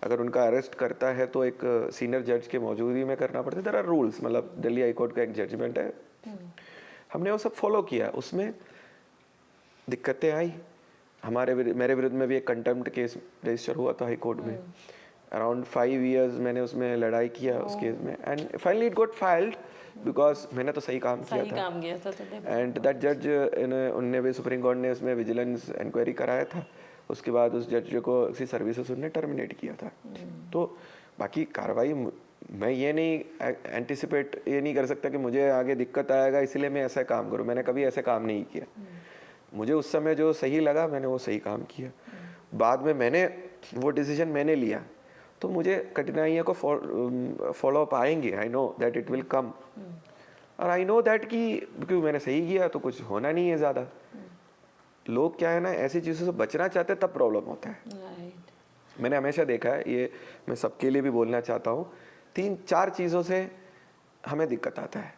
अगर उनका अरेस्ट करता है तो एक सीनियर जज के मौजूदगी में करना पड़ता है। देयर आर रूल्स, मतलब दिल्ली हाई कोर्ट का एक जजमेंट है, हमने वो सब फॉलो किया। उसमें दिक्कतें आई, मेरे विरुद्ध में भी एक कंटेम्प्ट केस रजिस्टर हुआ था हाई कोर्ट में। अराउंड 5 years मैंने उसमें लड़ाई किया उस केस में, and finally it got filed, because मैंने तो सही काम किया था। एंड दैट जज, उनने भी, सुप्रीम कोर्ट ने उसमें विजिलेंस इंक्वायरी कराया था, उसके बाद उस जज को किसी सर्विसेज उन्होंने टर्मिनेट किया था। तो बाकी कार्रवाई मैं ये नहीं एंटिसिपेट ये नहीं कर सकता कि मुझे आगे दिक्कत आएगा इसलिए मैं ऐसा काम करूँ। मैंने कभी ऐसे काम नहीं किया, मुझे उस समय जो सही लगा मैंने वो सही काम किया। बाद में मैंने वो डिसीजन मैंने लिया, तो मुझे कठिनाइयों को फॉलो अप आएंगे, आई know that it will come, और आई नो दैट कि क्योंकि मैंने सही किया तो कुछ होना नहीं है ज़्यादा। लोग क्या है ना, ऐसी चीज़ों से बचना चाहते हैं, तब प्रॉब्लम होता है। राइट। मैंने हमेशा देखा है, ये मैं सबके लिए भी बोलना चाहता हूँ, 3-4 चीज़ों से हमें दिक्कत आता है।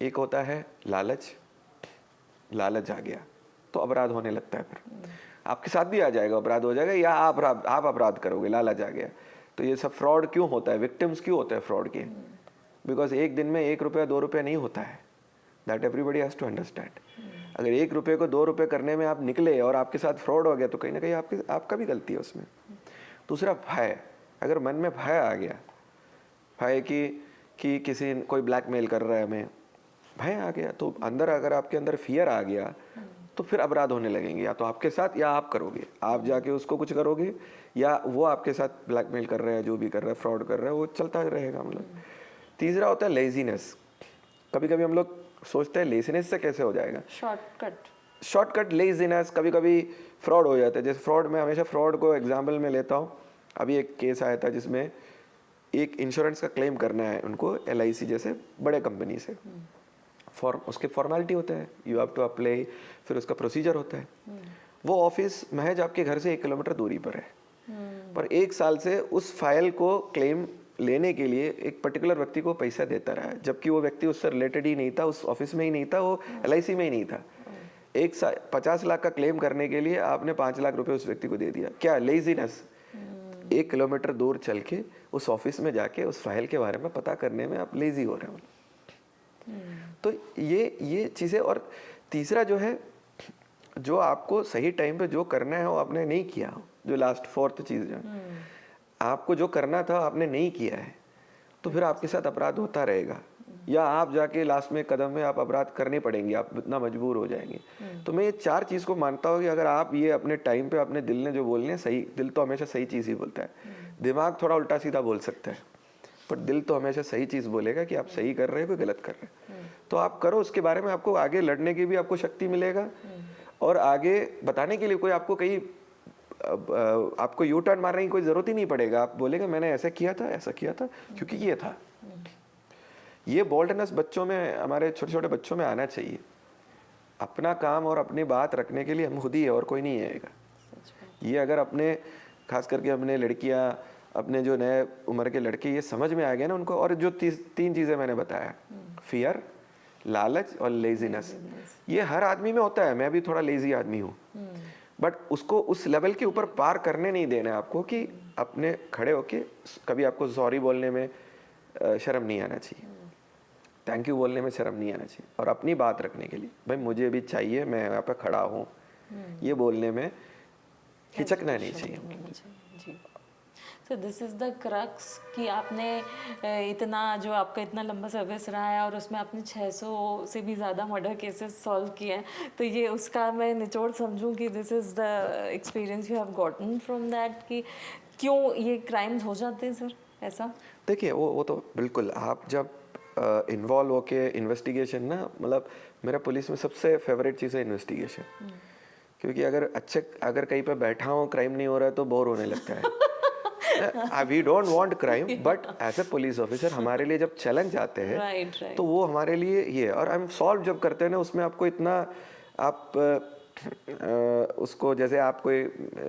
एक होता है लालच, लालच आ गया तो अपराध होने लगता है, फिर आपके साथ भी आ जाएगा, अपराध हो जाएगा, या आप अपराध करोगे, लालच आ गया। तो ये सब फ्रॉड क्यों होता है, विक्टिम्स क्यों होते हैं फ्रॉड के? बिकॉज एक दिन में 1 रुपया 2 रुपया नहीं होता है, that everybody has to understand. अगर 1 रुपये को 2 रुपये करने में आप निकले और आपके साथ फ्रॉड हो गया, तो कहीं ना कहीं आपका भी गलती है उसमें। दूसरा भय, अगर मन में भय आ गया, भय कि कोई ब्लैकमेल कर रहा है हमें, भय आ गया, तो अंदर अगर आपके अंदर फियर आ गया तो फिर अपराध होने लगेंगे, या तो आपके साथ या आप करोगे, आप जाके उसको कुछ करोगे, या वो आपके साथ ब्लैकमेल कर रहा है, जो भी कर रहा है, फ्रॉड कर रहा है, वो चलता रहेगा मतलब। तीसरा होता है लेजीनेस। कभी कभी हम लोग सोचते हैं लेजीनेस से कैसे हो जाएगा, शॉर्टकट लेजीनेस, कभी कभी फ्रॉड हो जाता है। जैसे फ्रॉड, मैं हमेशा फ्रॉड को एग्जाम्पल में लेता हूँ। अभी एक केस आया था जिसमें एक इंश्योरेंस का क्लेम करना है उनको, LIC जैसे बड़े कंपनी से, उसके फॉर्मेलिटी होता है, यू हैव टू अप्लाई, फिर उसका प्रोसीजर होता है। वो ऑफिस महज आपके घर से 1 किलोमीटर दूरी पर है, पर 1 साल से उस फाइल को क्लेम लेने के लिए एक पर्टिकुलर व्यक्ति को पैसा देता रहा है, जबकि वो व्यक्ति उससे रिलेटेड ही नहीं था, उस ऑफिस में ही नहीं था, वो LIC में ही नहीं था। 50 लाख का क्लेम करने के लिए आपने 5 लाख रुपए उस व्यक्ति को दे दिया। क्या लेजीनेस? 1 किलोमीटर दूर चल के उस ऑफिस में जाके उस फाइल के बारे में पता करने में आप लेजी हो रहे हो। तो ये चीज़ें। और तीसरा जो है, जो आपको सही टाइम पे जो करना है वो आपने नहीं किया हो, जो लास्ट 4th चीज़ जो आपको जो करना था आपने नहीं किया है, तो फिर आपके साथ अपराध होता रहेगा, या आप जाके लास्ट में कदम में आप अपराध करने पड़ेंगे, आप इतना मजबूर हो जाएंगे। तो मैं ये 4 चीज़ को मानता हूँ कि अगर आप ये अपने टाइम पे, अपने दिल ने जो बोलने, सही, दिल तो हमेशा सही चीज़ ही बोलता है, दिमाग थोड़ा उल्टा सीधा बोल सकता है, पर दिल तो हमेशा सही चीज़ बोलेगा कि आप सही कर रहे हो, कोई गलत कर रहे हैं। तो आप करो, उसके बारे में आपको आगे लड़ने की भी आपको शक्ति मिलेगा, और आगे बताने के लिए कोई आपको कहीं आपको यू टर्न मारने की कोई ज़रूरत ही नहीं पड़ेगा। आप बोलेगा मैंने ऐसा किया था क्योंकि ये था। ये बोल्डनेस बच्चों में, हमारे छोटे छोटे बच्चों में आना चाहिए। अपना काम और अपनी बात रखने के लिए हम खुद ही है, और कोई नहीं आएगा। ये अगर अपने, खास करके अपने लड़कियां, अपने जो नए उम्र के लड़के ये समझ में आ गए ना उनको, और जो 3 चीज़ें मैंने बताया, फियर, लालच और लेजीनेस, ये हर आदमी में होता है। मैं भी थोड़ा लेजी आदमी हूँ, बट उसको उस लेवल के ऊपर पार करने नहीं देना है आपको, कि अपने खड़े होके कभी आपको सॉरी बोलने में शर्म नहीं आना चाहिए, थैंक यू बोलने में शर्म नहीं आना चाहिए, और अपनी बात रखने के लिए भाई मुझे भी चाहिए, मैं यहाँ पे खड़ा हूँ, ये बोलने में हिचकना नहीं चाहिए। तो दिस इज़ द क्रक्स कि आपने इतना, जो आपका इतना लंबा सर्विस रहा है और उसमें आपने 600 से भी ज़्यादा मर्डर केसेस सॉल्व किए हैं, तो ये उसका मैं निचोड़ समझूं कि this is the experience you have gotten from that, कि क्यों ये क्राइम्स हो जाते हैं सर ऐसा? देखिए वो तो बिल्कुल, आप जब इन्वॉल्व होके इन्वेस्टिगेशन ना, मतलब मेरा पुलिस में सबसे फेवरेट चीज़ है इन्वेस्टिगेशन, क्योंकि अगर कहीं पे बैठा हूँ, क्राइम नहीं हो रहा है, तो बोर होने लगता है। We don't want crime, but as a police officer हमारे लिए जब चैलेंज आते हैं, right. तो वो हमारे लिए ये, और हम सॉल्व जब करते हैं ना, उसमें आपको इतना, आप उसको, जैसे आप कोई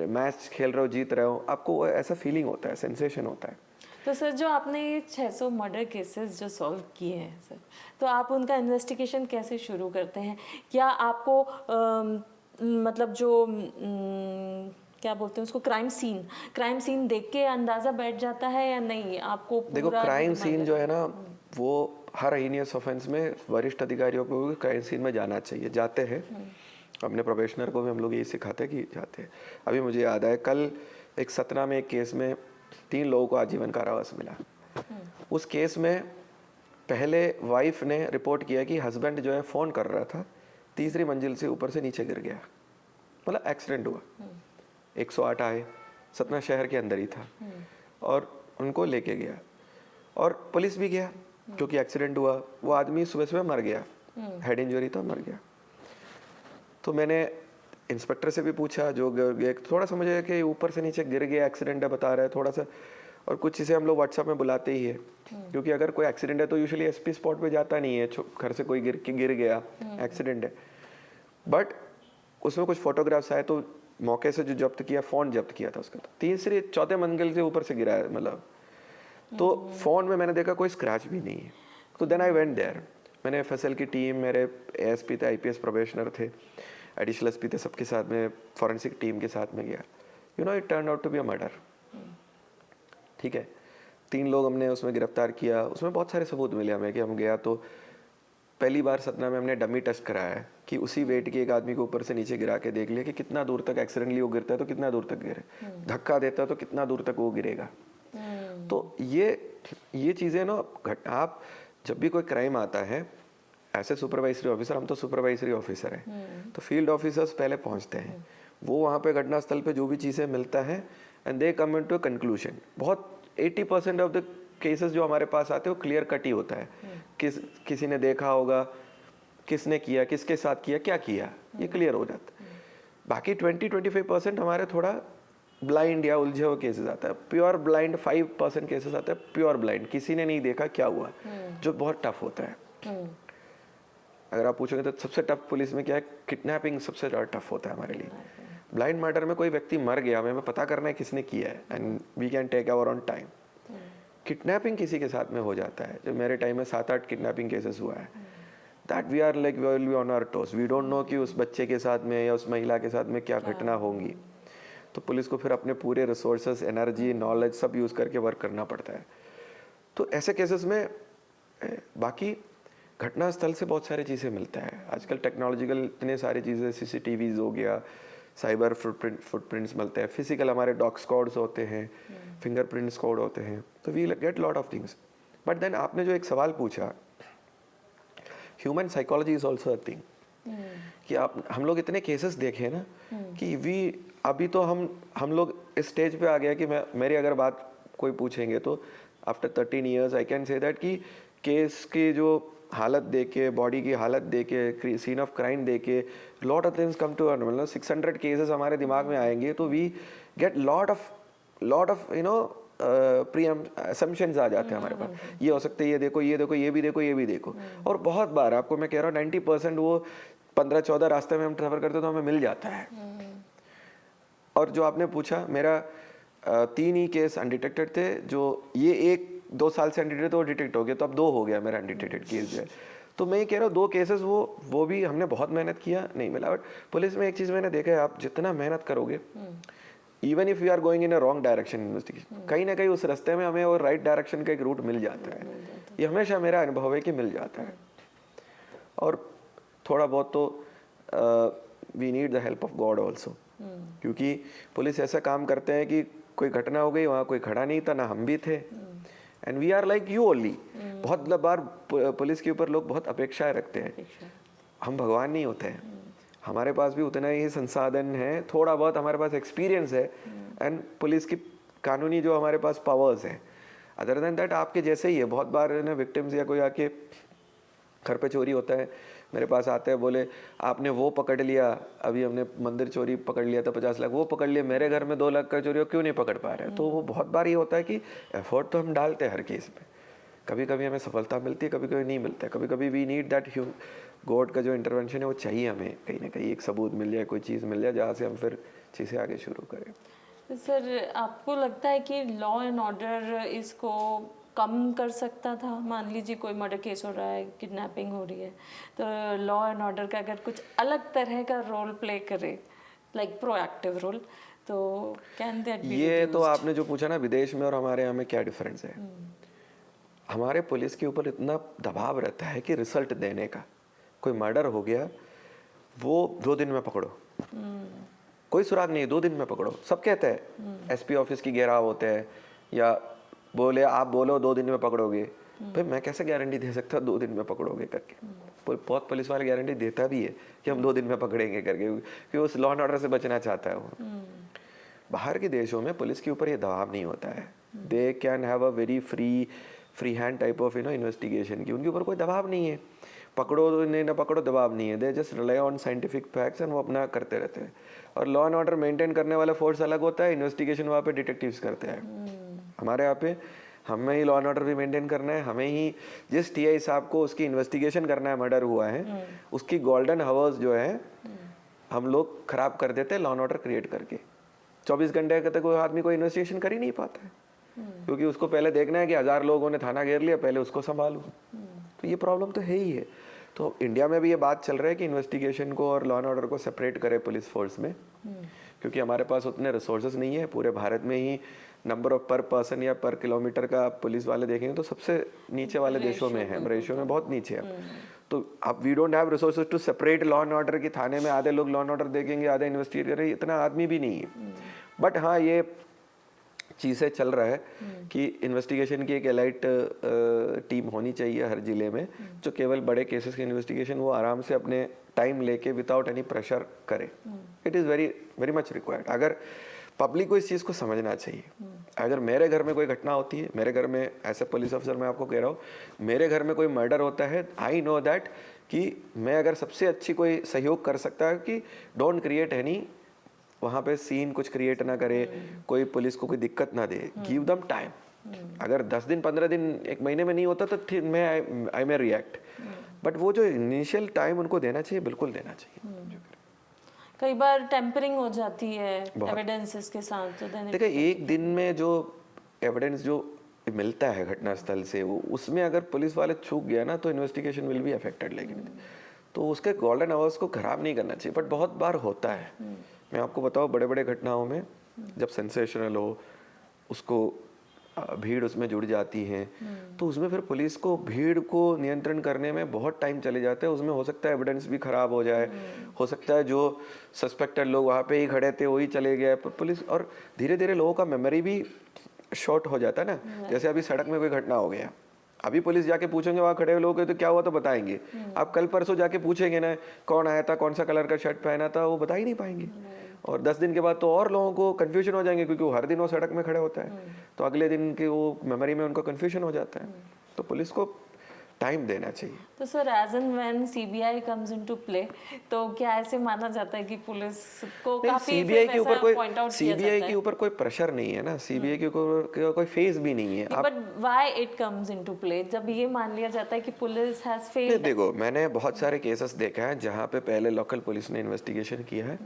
मैच खेल रहे हो, जीत रहे हो, आपको ऐसा फीलिंग होता है, सेंसेशन होता है। तो सर, जो आपने ये 600 मर्डर केसेस जो सॉल्व किए हैं सर, तो आप उनका इन्वेस्टिगेशन कैसे शुरू करते हैं? क्या आपको मतलब जो क्या बोलते हैं उसको, क्राइम सीन देख के अंदाज़ा बैठ जाता है या नहीं? आपको देखो, क्राइम सीन जो है ना, वो हर हीनियस ऑफेंस में वरिष्ठ अधिकारियों को भी क्राइम सीन में जाना चाहिए, जाते हैं। अपने प्रोबेशनर को भी हम लोग यही सिखाते हैं कि जाते हैं। अभी मुझे याद है, कल एक सतना में एक केस में 3 लोगों को आजीवन कारावास मिला। उस केस में पहले वाइफ ने रिपोर्ट किया कि हस्बैंड जो है फ़ोन कर रहा था, 3री मंजिल से ऊपर से नीचे गिर गया, मतलब एक्सीडेंट हुआ। 108 आए, सतना शहर के अंदर ही था, और उनको लेके गया, और पुलिस भी गया, क्योंकि एक्सीडेंट हुआ। वो आदमी सुबह सुबह मर गया, हेड इंजरी था, मर गया। तो मैंने इंस्पेक्टर से भी पूछा, जो थोड़ा सा मुझे कि ऊपर से नीचे गिर गया, एक्सीडेंट है बता रहा है, थोड़ा सा और कुछ चीज़ें हम लोग व्हाट्सएप में बुलाते ही है, क्योंकि अगर कोई एक्सीडेंट है तो यूजुअली एसपी स्पॉट पे जाता नहीं है, घर से कोई गिर गया, एक्सीडेंट है, बट उसमें कुछ फोटोग्राफ्स आए तो मौके से जो जब्त किया, फ़ोन जब्त किया था उसका, तो तीसरे चौथे मंजिल से ऊपर से गिरा है मतलब, तो फ़ोन में मैंने देखा कोई स्क्रैच भी नहीं है। तो देन आई वेंट देयर, मैंने एफएसएल की टीम, मेरे एएसपी थे, आईपीएस प्रोबेशनर थे, एडिशनल एसपी थे, सबके साथ में फॉरेंसिक टीम के साथ में गया। You know it turn out to be a murder. ठीक है, 3 लोग हमने उसमें गिरफ्तार किया, उसमें बहुत सारे सबूत मिले हमें कि हम गया तो पहली बार सतना में हमने डमी टेस्ट कराया है कि उसी वेट के एक आदमी को ऊपर से नीचे गिरा के देख लिया कि कितना दूर तक एक्सीडेंटली वो गिरता है तो कितना दूर तक गिरे, धक्का देता है तो कितना दूर तक वो गिरेगा। तो ये चीज़ें ना, आप जब भी कोई क्राइम आता है, ऐसे सुपरवाइजरी ऑफिसर, हम तो सुपरवाइजरी ऑफिसर हैं, तो फील्ड ऑफिसर्स पहले पहुंचते हैं, वो वहाँ पे घटनास्थल पे जो भी चीज़ें मिलता है and they come into conclusion. बहुत 80% ऑफ द केसेस जो हमारे पास आते हैं वो क्लियर कट ही होता है, किसी ने देखा होगा, किसने किया, किसके साथ किया, क्या किया, ये क्लियर हो जाता है। बाकी 20-25% हमारे थोड़ा ब्लाइंड या उलझे हुए केसेस आता है, प्योर ब्लाइंड 5% केसेस आता है, प्योर ब्लाइंड, किसी ने नहीं देखा क्या हुआ, जो बहुत टफ होता है। अगर आप पूछोगे तो सबसे टफ पुलिस में क्या है, किडनैपिंग सबसे ज़्यादा टफ होता है हमारे लिए। ब्लाइंड मर्डर में कोई व्यक्ति मर गया, हमें पता करना है किसने किया है and we can take our own time. Kidnapping किसी के साथ में हो जाता है, जो मेरे टाइम में 7-8 किडनैपिंग केसेस हुआ है, that we are like we will be on our toes, we don't know कि उस बच्चे के साथ में या उस महिला के साथ में क्या घटना होंगी। तो पुलिस को फिर अपने पूरे रिसोर्सेस, एनर्जी, नॉलेज सब यूज़ करके वर्क करना पड़ता है। तो ऐसे केसेस में बाकी घटनास्थल से बहुत सारी चीज़ें मिलता है। आजकल टेक्नोलॉजिकल इतने सारी चीज़ें, सीसीटीवीज हो गया, साइबर फुटप्रिंट्स मिलते हैं, फिजिकल हमारे डॉग स्क्वाड्स होते हैं, फिंगरप्रिंट स्क्वाड होते हैं, तो we get lot of things. But then आपने जो एक सवाल पूछा, human psychology is also a thing, कि हम लोग इतने केसेस देखे ना कि अभी तो हम लोग इस स्टेज पे आ गया कि मेरी अगर बात कोई पूछेंगे तो after 13 years I can say that कि केस की जो हालत देके, बॉडी की हालत देके, सीन ऑफ क्राइम देके, lot of things come to uh, मतलब 600 केसेस हमारे दिमाग में आएंगे तो we get lot of you know pre assumptions आ जाते हैं हमारे पास, ये हो सकते हैं, ये देखो, ये देखो, ये भी देखो, ये भी देखो। और बहुत बार आपको मैं कह रहा हूँ 90% वो 15-14 रास्ते में हम ट्रैवल करते तो हमें मिल जाता है। और जो आपने पूछा, मेरा 3 ही केस अनडिटेक्टेड थे, जो ये 1-2 साल से अनडिटेक्टेड, तो वो डिटेक्ट हो गया, तो अब 2 हो गया मेरा अनडिटेक्टेड केस जो है। तो मैं ये कह रहा हूँ 2 केसेस वो भी हमने बहुत मेहनत किया, नहीं मिला। बट पुलिस में एक चीज़ मैंने देखा है, आप जितना मेहनत करोगे, even if you are going in a wrong direction investigation, कहीं ना कहीं उस रास्ते में हमें और राइट डायरेक्शन का एक रूट मिल जाता है। ये हमेशा मेरा अनुभव है कि मिल जाता है। और थोड़ा बहुत तो we need the help of God also, क्योंकि पुलिस ऐसा काम करते हैं कि कोई घटना हो गई, वहाँ कोई खड़ा नहीं था, ना हम भी थे, and we are like you only. बहुत बार पुलिस के ऊपर लोग बहुत अपेक्षाएं रखते हैं, हम भगवान नहीं होते हैं, हमारे पास भी उतना ही संसाधन है, थोड़ा बहुत हमारे पास एक्सपीरियंस है, एंड पुलिस की कानूनी जो हमारे पास पावर्स हैं। अदर देन दैट आपके जैसे ही है, बहुत बार ना विक्टिम्स या कोई आके, घर पे चोरी होता है, मेरे पास आते हैं, बोले आपने वो पकड़ लिया, अभी हमने मंदिर चोरी पकड़ लिया था 50 लाख, वो पकड़ लिया, मेरे घर में 2 लाख का चोरी हो, क्यों नहीं पकड़ पा रहे हैं? तो वो बहुत बार ये होता है कि एफर्ट तो हम डालते हैं हर केस में, कभी कभी हमें सफलता मिलती है, कभी कभी नहीं मिलता है, कभी कभी वी नीड दैट गॉड का जो इंटरवेंशन है वो चाहिए हमें, कहीं ना कहीं एक सबूत मिल जाए, कोई चीज़ मिल जाए जहाँ से हम फिर चीज़ें आगे शुरू करें। सर, आपको लगता है कि लॉ एंड ऑर्डर इसको कम कर सकता था? मान लीजिए कोई मर्डर केस हो रहा है, किडनैपिंग हो रही है, तो लॉ एंड ऑर्डर का अगर कुछ अलग तरह का रोल प्ले करे, लाइक प्रोएक्टिव रोल, तो कैन दैट बी? ये तो आपने जो पूछा ना, विदेश में और हमारे यहाँ में क्या डिफरेंस है। हमारे पुलिस के ऊपर इतना दबाव रहता है कि रिजल्ट देने का, कोई मर्डर हो गया, वो 2 दिन में पकड़ो, कोई सुराग नहीं, 2 दिन में पकड़ो, सब कहते हैं। एसपी ऑफिस की घेराव होते हैं, या बोले आप बोलो 2 दिन में पकड़ोगे, भाई मैं कैसे गारंटी दे सकता 2 दिन में पकड़ोगे करके। बहुत पुलिस वाले गारंटी देता भी है कि हम 2 दिन में पकड़ेंगे करके, क्योंकि उस लॉ एंड ऑर्डर से बचना चाहता है वो। बाहर के देशों में पुलिस के ऊपर ये दबाव नहीं होता है, they can have a very free hand type of investigation की, उनके ऊपर कोई दबाव नहीं है, पकड़ो नहीं ना पकड़ो दबाव नहीं है, they just rely on scientific facts and वो अपना करते रहते हैं। और लॉ एंड ऑर्डर मेंटेन करने वाला फोर्स अलग होता है, इन्वेस्टिगेशन वहाँ पे डिटेक्टिव्स करते हैं। हमारे यहाँ पे हमें ही लॉ एंड ऑर्डर भी मेंटेन करना है, हमें ही जिस टीआई साहब को उसकी इन्वेस्टिगेशन करना है, मर्डर हुआ है, उसकी गोल्डन हावर्स जो है हम लोग खराब कर देते हैं लॉ एंड ऑर्डर क्रिएट करके। 24 घंटे तक कोई आदमी कोई इन्वेस्टिगेशन कर ही नहीं पाता है, क्योंकि उसको पहले देखना है कि 1000 लोगों ने थाना घेर लिया, पहले उसको संभालूं। तो ये प्रॉब्लम तो है ही है। तो इंडिया में भी ये बात चल रहा है कि इन्वेस्टिगेशन को और लॉ एंड ऑर्डर को सेपरेट करे पुलिस फोर्स में, क्योंकि हमारे पास उतने रिसोर्सेज नहीं है। पूरे भारत में ही नंबर ऑफ पर पर्सन या पर किलोमीटर का पुलिस वाले देखेंगे तो सबसे नीचे वाले देशों में है, रेशियो में बहुत नीचे है। तो अब we don't have resources to separate law and order, की थाने में आधे लोग लॉ एंड ऑर्डर देखेंगे, आधे इन्वेस्टिगेट करेंगे, इतना आदमी भी नहीं है। बट हाँ, ये चीज़ें चल रहा है कि इन्वेस्टिगेशन की एक एलाइट टीम होनी चाहिए हर जिले में, जो केवल बड़े केसेस की इन्वेस्टिगेशन वो आराम से अपने टाइम लेके विदाउट एनी प्रेशर करे। It is very very much required. अगर पब्लिक को इस चीज़ को समझना चाहिए। अगर मेरे घर में कोई घटना होती है, मेरे घर में ऐसे पुलिस ऑफिसर मैं आपको कह रहा हूँ, मेरे घर में कोई मर्डर होता है, आई नो दैट कि मैं अगर सबसे अच्छी कोई सहयोग कर सकता है कि डोंट क्रिएट एनी वहाँ पे सीन कुछ क्रिएट ना करे, कोई पुलिस को कोई दिक्कत ना दे, गिव दम टाइम। अगर 10 दिन 15 दिन 1 महीने में नहीं होता तो ठीक, मैं आई मे रिएक्ट, बट वो जो इनिशियल टाइम उनको देना चाहिए, बिल्कुल देना चाहिए। कई बार टेम्परिंग हो जाती है एविडेंसेस के साथ, तो देखिए एक दिन में जो एविडेंस जो मिलता है घटनास्थल से, वो उसमें अगर पुलिस वाले चूक गया ना तो इन्वेस्टिगेशन विल बी अफेक्टेड। लेकिन तो उसके गोल्डन आवर्स को खराब नहीं करना चाहिए, बट बहुत बार होता है। मैं आपको बताऊँ, बड़े बड़े घटनाओं में जब सेंसेशनल हो, उसको भीड़ उसमें जुड़ जाती है, तो उसमें फिर पुलिस को भीड़ को नियंत्रण करने में बहुत टाइम चले जाता है। उसमें हो सकता है एविडेंस भी खराब हो जाए, हो सकता है जो सस्पेक्टेड लोग वहाँ पे ही खड़े थे वही चले गए पुलिस, और धीरे धीरे लोगों का मेमोरी भी शॉर्ट हो जाता है ना। जैसे अभी सड़क में कोई घटना हो गया, अभी पुलिस जाके पूछेंगे वहाँ खड़े हुए लोग तो क्या हुआ तो बताएंगे। आप कल परसों जाके पूछेंगे ना कौन आया था, कौन सा कलर का शर्ट पहना था, वो बता ही नहीं पाएंगे। और 10 दिन के बाद तो और लोगों को कंफ्यूजन हो जाएंगे, क्योंकि वो हर दिन वो सड़क में खड़े होता है, तो अगले दिन के वो मेमोरी में उनको कंफ्यूजन हो जाता है। तो पुलिस को टाइम देना चाहिए। तो sir, as and when CBI comes into play, तो क्या ऐसे माना जाता है कि पुलिस को काफी सीबीआई के ऊपर कोई पॉइंट आउट सीबीआई के ऊपर कोई प्रेशर नहीं है ना, सीबीआई के ऊपर कोई फेज भी नहीं है। But why it comes into play जब ये मान लिया जाता है कि पुलिस हैज फेल्ड? देखो, मैंने बहुत सारे केसेस देखा है जहाँ पे पहले लोकल पुलिस ने इन्वेस्टिगेशन किया है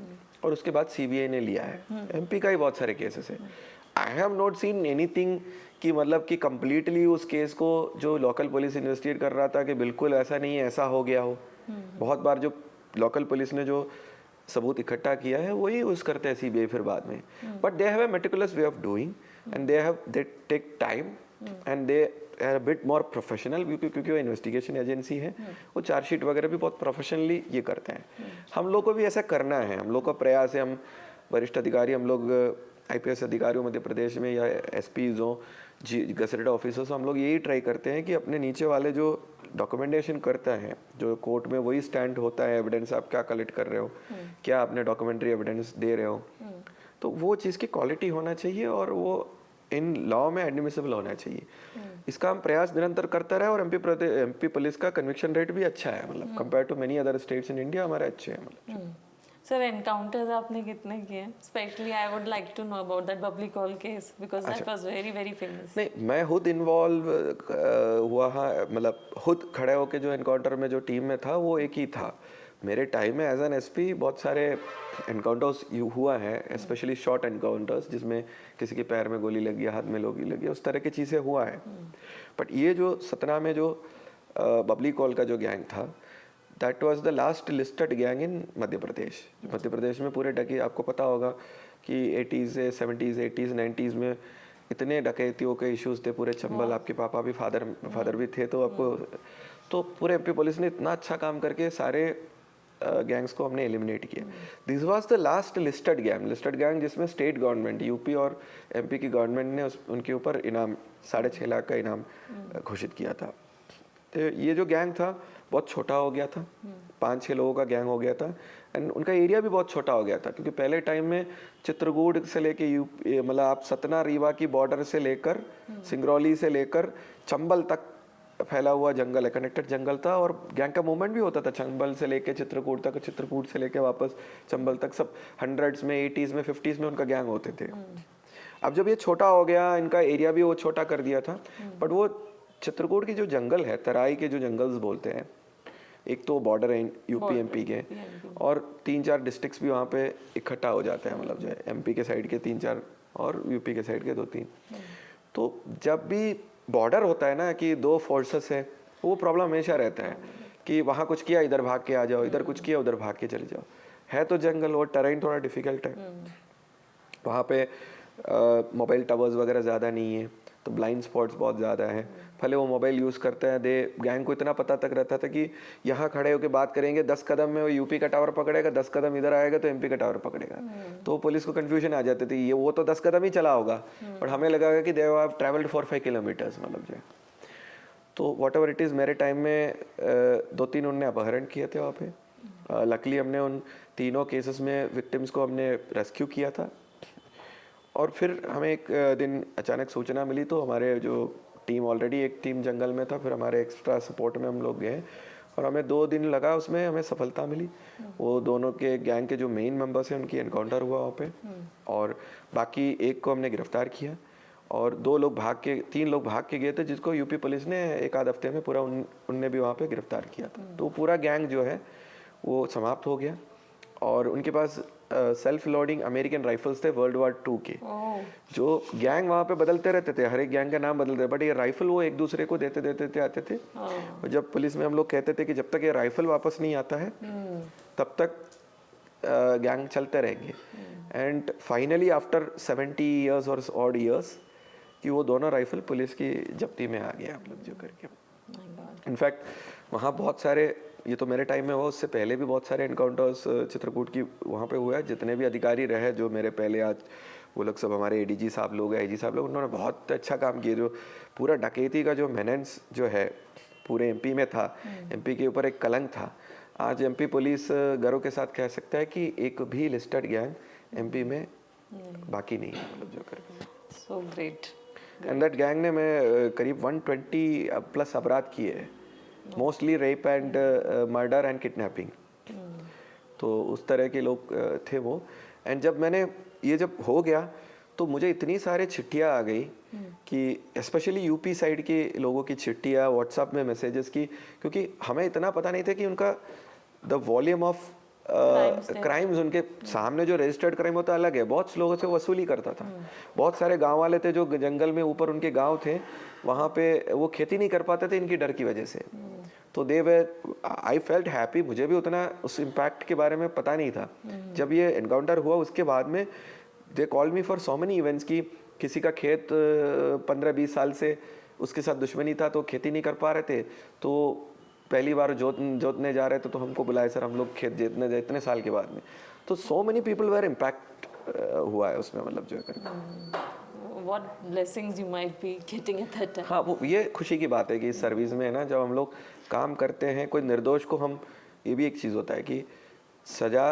और उसके बाद सीबीआई ने लिया है। एमपी का ही बहुत सारे केसेस है। I have not seen anything कि मतलब कि कंप्लीटली उस केस को जो लोकल पुलिस इन्वेस्टिगेट कर रहा था कि बिल्कुल ऐसा नहीं है, ऐसा हो गया हो। बहुत बार जो लोकल पुलिस ने जो सबूत इकट्ठा किया है वही यूज करते हैं सीबीआई फिर बाद में। But they have a meticulous way of doing and they take time and they are a bit more professional, क्योंकि वो इन्वेस्टिगेशन एजेंसी है, वो चार्जशीट वगैरह भी बहुत प्रोफेशनली ये करते हैं। हम लोग को भी ऐसा करना है, हम लोग का प्रयास है। हम वरिष्ठ अधिकारी, हम लोग आईपीएस अधिकारियों मध्य प्रदेश में या एसपीज हो, गजेटेड ऑफिसर्स, हम लोग यही ट्राई करते हैं कि अपने नीचे वाले जो डॉक्यूमेंटेशन करता है, जो कोर्ट में वही स्टैंड होता है, एविडेंस आप क्या कलेक्ट कर रहे हो, क्या आपने डॉक्यूमेंट्री एविडेंस दे रहे हो, तो वो चीज़ की क्वालिटी होना चाहिए और वो इन लॉ में एडमिसिबल होना चाहिए। इसका हम प्रयास निरंतर करते रहे और एमपी पुलिस का कन्विक्शन रेट भी अच्छा है, मतलब compare to many other states in India हमारे अच्छे हैं। मतलब सर, एनकाउंटर्स आपने कितने किए? Specially I would like to know about that Babli Kol case because that was very very famous. नहीं, मैं खुद इन्वॉल्व हुआ, मतलब खुद खड़े होके जो एनकाउंटर में जो टीम में था वो एक ही था। मेरे टाइम में एज एन एसपी बहुत सारे एनकाउंटर्स हुआ है, स्पेशली शॉर्ट एनकाउंटर्स जिसमें किसी के पैर में गोली लगी, हाथ में गोली लगी, उस तरह की चीज़ें हुआ है। बट ये जो सतना में जो बबली कॉल का जो गैंग था, that was the last listed gang in Madhya Pradesh. Madhya Pradesh में पूरे डकैती, आपको पता होगा कि 80s 70s 80s 90s में इतने डकैतियों के इश्यूज थे पूरे चंबल। आपके पापा भी फादर भी थे, तो आपको तो पूरे एमपी पुलिस ने इतना अच्छा काम करके सारे गैंग्स को हमने एलिमिनेट किया। This was the last listed gang जिसमें स्टेट गवर्नमेंट, यूपी और एमपी की गवर्नमेंट ने उनके ऊपर इनाम 6.5 लाख का इनाम घोषित किया था। तो ये जो गैंग था बहुत छोटा हो गया था, 5-6 लोगों का गैंग हो गया था एंड उनका एरिया भी बहुत छोटा हो गया था, क्योंकि पहले टाइम में चित्रकूट से लेके यूपी, मतलब आप सतना रीवा की बॉर्डर से लेकर सिंगरौली से लेकर चंबल तक फैला हुआ जंगल है, कनेक्टेड जंगल था और गैंग का मूवमेंट भी होता था चंबल से लेके चित्रकूट तक, चित्रकूट से लेके वापस चंबल तक, सब 100s में 80s में 50s में उनका गैंग होते थे। अब जब ये छोटा हो गया, इनका एरिया भी वो छोटा कर दिया था, बट वो चित्रकूट की जो जंगल है, तराई के जो जंगल्स बोलते हैं, एक तो बॉर्डर है यूपी एमपी के, और 3-4 डिस्ट्रिक्ट्स भी वहाँ पे इकट्ठा हो जाते हैं, मतलब जो है एमपी के साइड के 3-4 और यूपी के साइड के 2-3। तो जब भी बॉर्डर होता है ना कि दो फोर्सेस है, वो प्रॉब्लम हमेशा रहता है कि वहाँ कुछ किया इधर भाग के आ जाओ, इधर कुछ किया उधर भाग के चले जाओ। है तो जंगल और टेरेन थोड़ा डिफिकल्ट है, वहाँ पे मोबाइल टावर्स वगैरह ज़्यादा नहीं है, तो ब्लाइंड स्पॉट्स बहुत ज़्यादा है। भले वो मोबाइल यूज़ करते हैं, गैंग को इतना पता तक रहता था कि यहाँ खड़े होकर बात करेंगे, 10 कदम में वो यूपी का टावर पकड़ेगा, 10 कदम इधर आएगा तो एमपी का टावर पकड़ेगा। तो पुलिस को कन्फ्यूजन आ जाती थी, ये वो तो 10 कदम ही चला होगा, और हमें लगा कि दे हैव ट्रैवल्ड 4-5 किलोमीटर्स, मतलब जो है। तो वॉट एवर इट इज़, मेरे टाइम में 2-3 उनने अपहरण किए थे वहाँ पे। लकली हमने उन तीनों केसेस में विक्टिम्स को हमने रेस्क्यू किया था। और फिर हमें एक दिन अचानक सूचना मिली, तो हमारे जो टीम, ऑलरेडी एक टीम जंगल में था, फिर हमारे एक्स्ट्रा सपोर्ट में हम लोग गए, और हमें 2 दिन लगा, उसमें हमें सफलता मिली। वो दोनों के गैंग के जो मेन मेंबर्स हैं उनकी एनकाउंटर हुआ वहाँ पे, और बाकी एक को हमने गिरफ्तार किया, और 3 लोग भाग के गए थे, जिसको यूपी पुलिस ने एक आध हफ्ते में पूरा उनने भी वहाँ पे गिरफ्तार किया था। तो पूरा गैंग जो है वो समाप्त हो गया, और उनके पास सेल्फ लोडिंग अमेरिकन राइफल्स थे वर्ल्ड वॉर 2 के। जो गैंग वहाँ पे बदलते रहते थे, हर एक गैंग का नाम बदलते, बट ये राइफल वो एक दूसरे को देते आते थे। और जब पुलिस में हम लोग कहते थे कि जब तक ये राइफल वापस नहीं आता है तब तक गैंग चलते रहेंगे। एंड फाइनली आफ्टर 70 ईयर्स और ऑड ईयर्स कि वो दोनों राइफल पुलिस की जब्ती में आ गया, मतलब जो करके। इनफैक्ट वहाँ बहुत सारे, ये तो मेरे टाइम में हुआ, उससे पहले भी बहुत सारे एनकाउंटर्स चित्रकूट की वहाँ पे हुआ है। जितने भी अधिकारी रहे जो मेरे पहले, आज वो लोग सब हमारे एडीजी साहब लोग हैं, आईजी साहब लोग, उन्होंने बहुत अच्छा काम किया। जो पूरा डकैती का जो मेनेंस जो है पूरे एमपी में था, एमपी के ऊपर एक कलंक था। आज एमपी पुलिस गर्व के साथ कह सकता है कि एक भी लिस्टेड गैंग एमपी में बाकी नहीं है, मतलब जो करके। So great. And that gang ने मैं करीब 120 प्लस अपराध किए हैं, mostly rape and murder and kidnapping. तो उस तरह के लोग थे वो। एंड जब मैंने ये जब हो गया तो मुझे इतनी सारे चिट्ठियाँ आ गई कि स्पेशली यूपी साइड के लोगों की चिट्ठियाँ, व्हाट्सएप में मैसेजेस की, क्योंकि हमें इतना पता नहीं था कि उनका द वॉल्यूम ऑफ क्राइम्स उनके सामने जो रजिस्टर्ड क्राइम होता अलग है। बहुत लोगों से वसूली करता था। बहुत सारे गांव वाले थे जो जंगल में ऊपर उनके गांव थे, वहाँ पे वो खेती नहीं कर पाते थे इनकी डर की वजह से। तो दे वे, आई फेल्ट हैप्पी, मुझे भी उतना उस इम्पैक्ट के बारे में पता नहीं था। जब ये एनकाउंटर हुआ उसके बाद में they called me for so many events की किसी का खेत 15-20 साल से उसके साथ दुश्मनी था, तो खेती नहीं कर पा रहे थे, तो पहली बार जोतने जा रहे थे तो हमको बुलाए, सर हम लोग खेत जोतने जाए इतने साल के बाद में। तो so many people were impact हुआ है उसमें, मतलब जो है What blessings you might be getting at that time. हाँ, वो ये खुशी की बात है कि इस सर्विस में ना जब हम लोग काम करते हैं, कोई निर्दोष को हम, ये भी एक चीज़ होता है कि सज़ा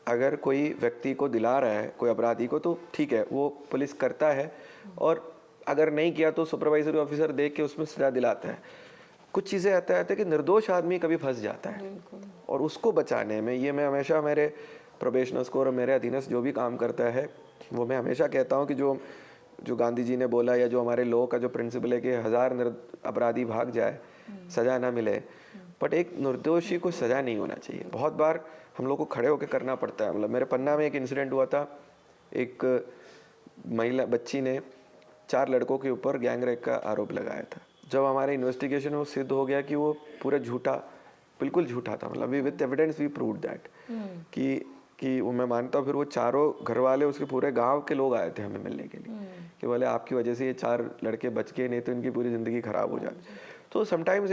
अगर कोई व्यक्ति को दिला रहा है, कोई अपराधी को, तो ठीक है, वो पुलिस करता है, और अगर नहीं किया तो सुपरवाइजरी ऑफिसर देख के उसमें सज़ा दिलाता है। कुछ चीज़ें आता है कि निर्दोष आदमी कभी फंस जाता है, और उसको बचाने में ये मैं हमेशा मेरे प्रोबेशनर्स को और मेरे अधीनस्थ जो भी काम करता है वो मैं हमेशा कहता हूँ कि जो गांधी जी ने बोला, या जो हमारे लोगों का जो प्रिंसिपल है कि 1000 अपराधी भाग जाए, सज़ा ना मिले, बट एक निर्दोषी को सज़ा नहीं होना चाहिए। बहुत बार हम लोग को खड़े होकर करना पड़ता है। मतलब मेरे पन्ना में एक इंसिडेंट हुआ था, एक महिला बच्ची ने 4 लड़कों के ऊपर गैंग रेप का आरोप लगाया था। जब हमारे इन्वेस्टिगेशन में सिद्ध हो गया कि वो पूरा झूठा, बिल्कुल झूठा था, मतलब with evidence we proved that कि वो, मैं मानता हूँ, फिर वो चारों घर वाले, उसके पूरे गांव के लोग आए थे हमें मिलने के लिए कि बोले आपकी वजह से ये 4 लड़के बच गए, नहीं तो इनकी पूरी ज़िंदगी ख़राब हो जाती। तो sometimes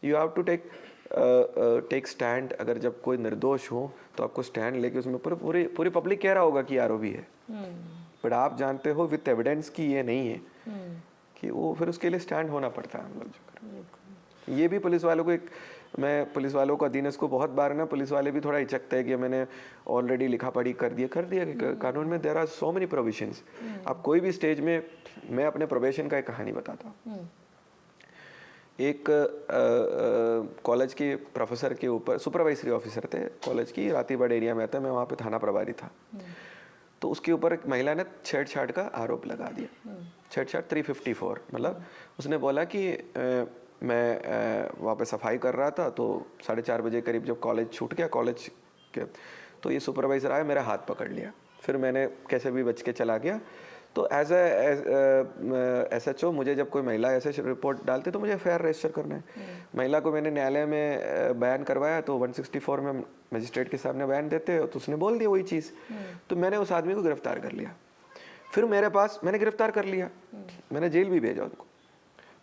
you have to take stand. अगर जब कोई निर्दोष हो तो आपको स्टैंड लेके उसमें पूरी पब्लिक कह रहा होगा कि आरोपी है, बट आप जानते हो विथ एविडेंस कि ये नहीं है, कि वो फिर उसके लिए स्टैंड होना पड़ता है हम लोग। ये भी पुलिस वालों को मैं पुलिस वालों को अधीनस्थ को बहुत बार ना, पुलिस वाले भी थोड़ा हिचकते हैं कि मैंने ऑलरेडी लिखा पढ़ी कर दिया कि कानून में there are so many provisions. आप कोई भी स्टेज में, मैं अपने प्रोबेशन का एक कहानी बताता हूँ। एक कॉलेज के प्रोफेसर के ऊपर, सुपरवाइजरी ऑफिसर थे कॉलेज की, रातीबाड़ एरिया में आता है, मैं वहाँ पे थाना प्रभारी था। तो उसके ऊपर एक महिला ने छेड़छाड़ का आरोप लगा दिया। छेड़छाड़ 354, मतलब उसने बोला कि मैं वहाँ पे सफाई कर रहा था तो 4:30 बजे करीब जब कॉलेज छूट गया कॉलेज के, तो ये सुपरवाइज़र आया, मेरा हाथ पकड़ लिया, फिर मैंने कैसे भी बच के चला गया। तो एज SHO मुझे जब कोई महिला ऐसे रिपोर्ट डालती तो मुझे FIR रजिस्टर करना है। महिला को मैंने न्यायालय में बयान करवाया तो 164 में मजिस्ट्रेट के सामने बयान देते हो तो उसने बोल दिया वही चीज़। तो मैंने उस आदमी को गिरफ्तार कर लिया। फिर मेरे पास मैंने गिरफ्तार कर लिया, मैंने जेल भी भेजा उनको।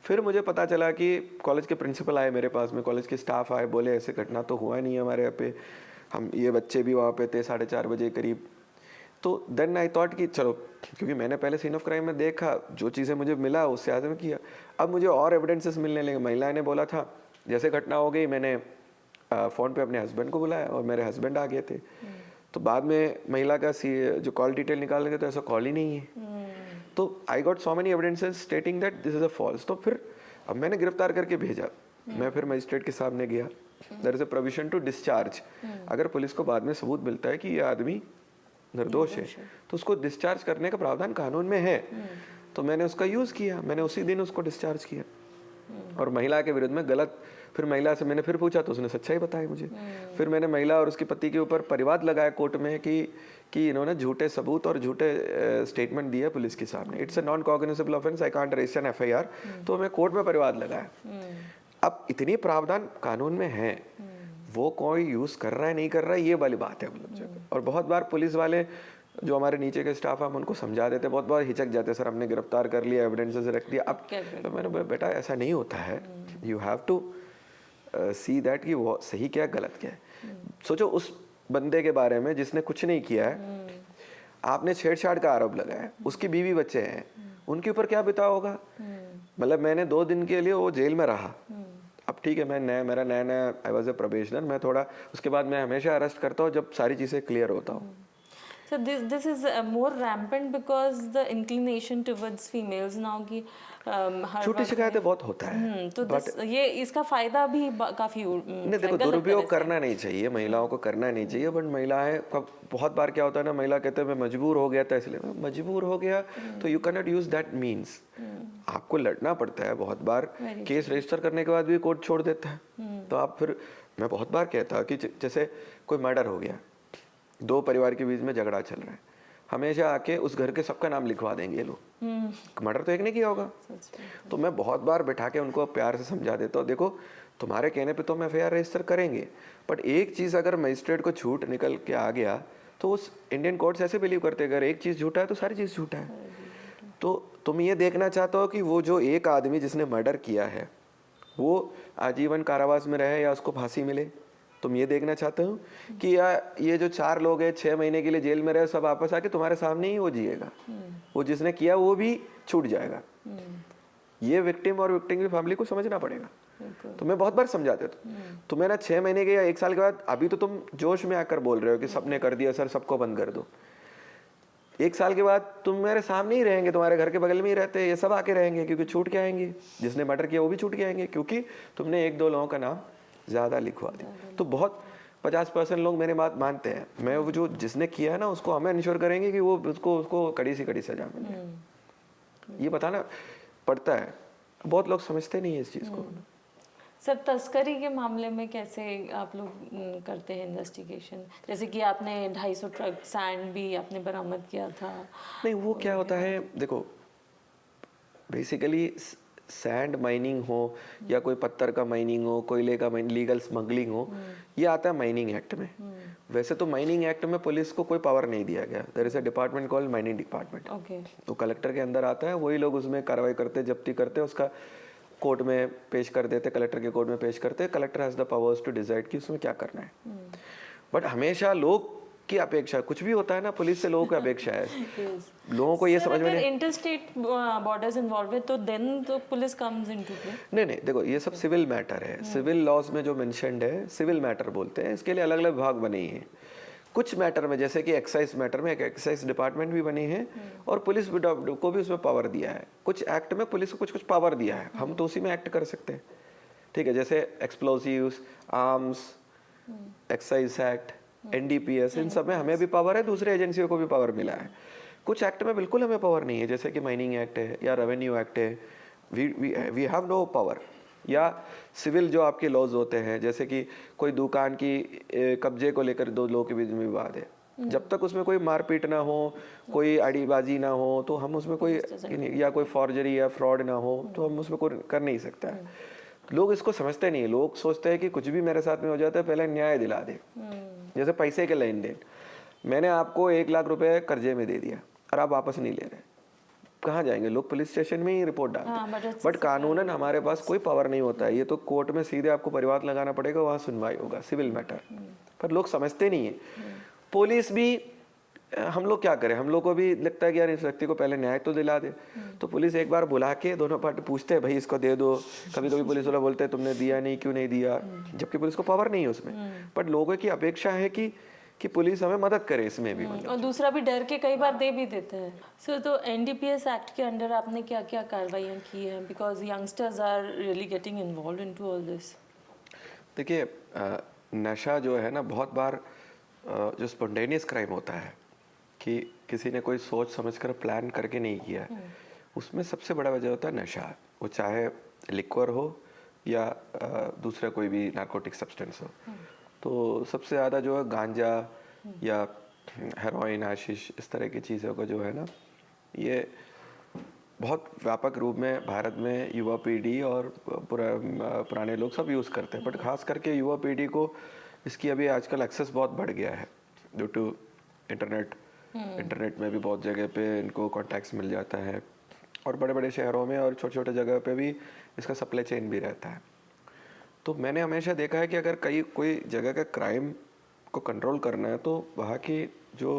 फिर मुझे पता चला कि कॉलेज के प्रिंसिपल आए मेरे पास में, कॉलेज के स्टाफ आए, बोले ऐसे घटना तो हुआ नहीं है हमारे यहाँ पे, हम ये बच्चे भी वहाँ पे थे 4:30 बजे करीब। तो देन आई थॉट कि चलो, क्योंकि मैंने पहले सीन ऑफ क्राइम में देखा, जो चीज़ें मुझे मिला उससे आगे में किया। अब मुझे और एविडेंसेस मिलने लगे। महिला ने बोला था जैसे घटना हो गई, मैंने फ़ोन पे अपने हस्बैंड को बुलाया और मेरे हस्बैंड आ गए थे। तो बाद में महिला का जो कॉल डिटेल निकाल गए तो ऐसा कॉल ही नहीं है। तो I got so many evidences stating that this is a false. तो फिर अब मैंने गिरफ्तार करके भेजा, मैं फिर मजिस्ट्रेट के सामने गया, there is a provision to discharge. अगर पुलिस को बाद में सबूत मिलता है कि ये आदमी निर्दोष है तो उसको डिस्चार्ज करने का प्रावधान कानून में है। तो मैंने उसका यूज़ किया, मैंने उसी दिन उसको डिस्चार्ज किया। और महिला के विरुद्ध में गलत, फिर महिला से मैंने फिर पूछा तो उसने सच्चाई बताई मुझे। फिर मैंने महिला और उसके पति के ऊपर परिवाद लगाया कोर्ट में कि इन्होंने झूठे सबूत और झूठे स्टेटमेंट दिए पुलिस के सामने। It's a non cognizable offence, I can't register an FIR। तो मैं कोर्ट में परिवाद लगाया। अब इतनी प्रावधान कानून में है, वो कोई यूज़ कर रहा है नहीं कर रहा है ये वाली बात है मतलब। और बहुत बार पुलिस वाले जो हमारे नीचे के स्टाफ हम उनको समझा देते, बहुत बार हिचक जाते, सर हमने गिरफ्तार कर लिया, एविडेंसेस रख दिया। अब तो मैंने बोला बेटा ऐसा नहीं होता है, you have to see that कि वो सही क्या है गलत क्या है। सोचो उस बंदे के बारे में जिसने कुछ नहीं किया है, आपने छेड़छाड़ का आरोप लगाया, उसकी बीवी बच्चे हैं, उनके ऊपर क्या बिता होगा। मतलब मैंने 2 दिन के लिए वो जेल में रहा। अब ठीक है, मेरा नया आई वॉज ए प्रोबेशनर, मैं थोड़ा उसके बाद मैं हमेशा अरेस्ट करता हूँ जब सारी चीज़ें क्लियर होता हूँ। So this is more rampant because the inclination towards females now कि हर छोटी वक्त शिकायतें बहुत होता है। तो ये इसका फायदा भी काफी नहीं देखो, दुरुपयोग करना नहीं चाहिए, महिलाओं को करना नहीं चाहिए। बट महिलाएं बहुत बार क्या होता है ना, महिला कहते हैं मैं मजबूर हो गया था इसलिए। मजबूर हो गया तो you can not use that means. आपको लड़ना पड़ता है बहुत बार, केस रजिस्टर करने के बाद भी कोर्ट छोड़ देता है। तो आप फिर, मैं बहुत बार कहता कि जैसे कोई मर्डर हो गया, 2 परिवार के बीच में झगड़ा चल रहा है, हमेशा आके उस घर के सबका नाम लिखवा देंगे ये लोग। मर्डर तो एक ने किया होगा। तो मैं बहुत बार बैठा के उनको प्यार से समझा देता हूँ, देखो तुम्हारे कहने पे तो हम FIR रजिस्टर करेंगे, बट एक चीज़ अगर मजिस्ट्रेट को झूठ निकल के आ गया तो उस इंडियन कोर्ट्स ऐसे बिलीव करते हैं अगर एक चीज़ झूठा है तो सारी चीज़ झूठा है। तो तुम ये देखना चाहते हो कि वो जो एक आदमी जिसने मर्डर किया है वो आजीवन कारावास में रहे या उसको फांसी मिले? तुम ये देखना चाहते हो कि या ये जो 4 लोग हैं 6 महीने के लिए जेल में रहे, सब वापस आके तुम्हारे सामने ही वो जिएगा, वो जिसने किया वो भी छूट जाएगा? ये विक्टिम और विक्टिम की फैमिली को समझना पड़ेगा। तो मैं बहुत बार समझा देता हूँ। तो मेरा 6 महीने के या 1 साल के बाद, अभी तो तुम जोश में आकर बोल रहे हो कि सबने कर दिया सर, सबको बंद कर दो। 1 साल के बाद तुम मेरे सामने ही रहेंगे, तुम्हारे घर के बगल में ही रहते हैं, ये सब आके रहेंगे क्योंकि छूट के आएंगे। जिसने मर्डर किया वो भी छूट के आएंगे क्योंकि तुमने 1-2 लोगों का नाम ज़्यादा लिखवा दिया। तो बहुत 50% लोग मेरी बात मानते हैं। मैं वो जो जिसने किया है ना उसको हमें इंश्योर करेंगे कि वो उसको कड़ी से कड़ी सजा मिले। ये बताना पड़ता है, बहुत लोग समझते नहीं है इस चीज़ को। सर तस्करी के मामले में कैसे आप लोग करते हैं इन्वेस्टिगेशन? जैसे कि आपने 250 ट्रक सैंड भी आपने बरामद किया था। नहीं वो क्या होता है, देखो बेसिकली सैंड माइनिंग हो या कोई पत्थर का माइनिंग हो, कोयले का लीगल स्मगलिंग हो, ये आता है माइनिंग एक्ट में। वैसे तो माइनिंग एक्ट में पुलिस को कोई पावर नहीं दिया गया। There is a department called mining department. Okay. तो कलेक्टर के अंदर आता है, वही लोग उसमें कार्रवाई करते, जब्ती करते, उसका कोर्ट में पेश कर देते, कलेक्टर के कोर्ट में पेश करते। Collector has the powers to decide कि उसमें क्या करना है। बट हमेशा लोग की अपेक्षा, कुछ भी होता है ना, पुलिस से लोगों की अपेक्षा है। लोगों को ये समझ में नहीं, इंटरस्टेट बॉर्डर्स इन्वॉल्व है तो देन तो पुलिस कम्स इनटू प्ले। नहीं देखो ये सब सिविल मैटर है। सिविल लॉज में जो मेंशन्ड है सिविल मैटर बोलते हैं, इसके लिए अलग अलग विभाग बने ही हैं। कुछ मैटर में जैसे कि एक्साइज मैटर में एक एक्साइज डिपार्टमेंट भी बनी है और पुलिस को भी उसमें पावर दिया है। कुछ एक्ट में पुलिस को कुछ कुछ पावर दिया है, हम तो उसी में एक्ट कर सकते हैं। ठीक है, जैसे explosives, arms, excise act, NDPS, इन सब में हमें भी पावर है, दूसरे एजेंसियों को भी पावर मिला है। कुछ एक्ट में बिल्कुल हमें पावर नहीं है, जैसे कि माइनिंग एक्ट है या रेवेन्यू एक्ट है, वी हैव नो पावर। या सिविल जो आपके लॉज होते हैं, जैसे कि कोई दुकान की कब्जे को लेकर दो लोगों के बीच में विवाद है, जब तक उसमें कोई मारपीट ना हो, कोई अड़ीबाजी ना हो, तो हम उसमें कोई, या कोई फॉर्जरी या फ्रॉड ना हो, तो हम उसमें कोई कर नहीं सकता है। लोग इसको समझते नहीं है, लोग सोचते हैं कि कुछ भी मेरे साथ में हो जाता है पहले न्याय दिला दे। जैसे पैसे के लेन देन, मैंने आपको 1 लाख रुपए कर्जे में दे दिया और आप वापस नहीं ले रहे, कहाँ जाएंगे लोग? पुलिस स्टेशन में ही रिपोर्ट डालते हैं। बट कानूनन हमारे पास कोई पावर नहीं होता है, ये तो कोर्ट में सीधे आपको परिवाद लगाना पड़ेगा, वहाँ सुनवाई होगा, सिविल मैटर। पर लोग समझते नहीं है। पुलिस भी, हम लोग क्या करें, हम लोग को भी लगता है कि यार इस व्यक्ति को पहले न्याय तो दिला दे, तो पुलिस एक बार बुला के दोनों पार्टी पूछते हैं, भाई इसको दे दो। कभी कभी पुलिस वाला बोलते हैं तुमने दिया नहीं, क्यों नहीं दिया, जबकि पुलिस को पावर नहीं है उसमें। बट लोगों की अपेक्षा है कि पुलिस हमें मदद करे इसमें भी। और दूसरा भी डर के कई बार दे भी देते हैं। सो तो एनडीपीएस एक्ट के अंडर आपने क्या क्या कार्रवाइयाँ की हैं, because youngsters are really getting involve into all this? देखिए, नशा जो है ना, बहुत बार जो स्पॉन्टेनियस क्राइम होता है कि किसी ने कोई सोच समझकर प्लान करके नहीं किया है, उसमें सबसे बड़ा वजह होता है नशा। वो चाहे लिक्वर हो या दूसरा कोई भी नार्कोटिक सब्सटेंस हो। तो सबसे ज़्यादा जो है गांजा या हेरोइन, आशीष, इस तरह की चीज़ों का जो है ना, ये बहुत व्यापक रूप में भारत में युवा पीढ़ी और पुराने लोग सब यूज़ करते हैं। बट खास करके युवा पीढ़ी को इसकी अभी आजकल एक्सेस बहुत बढ़ गया है ड्यू टू इंटरनेट में भी बहुत जगह पे इनको कॉन्टैक्ट्स मिल जाता है, और बड़े बड़े शहरों में और छोटे छोटे जगह पे भी इसका सप्लाई चेन भी रहता है। तो मैंने हमेशा देखा है कि अगर कोई जगह का क्राइम को कंट्रोल करना है, तो वहाँ की जो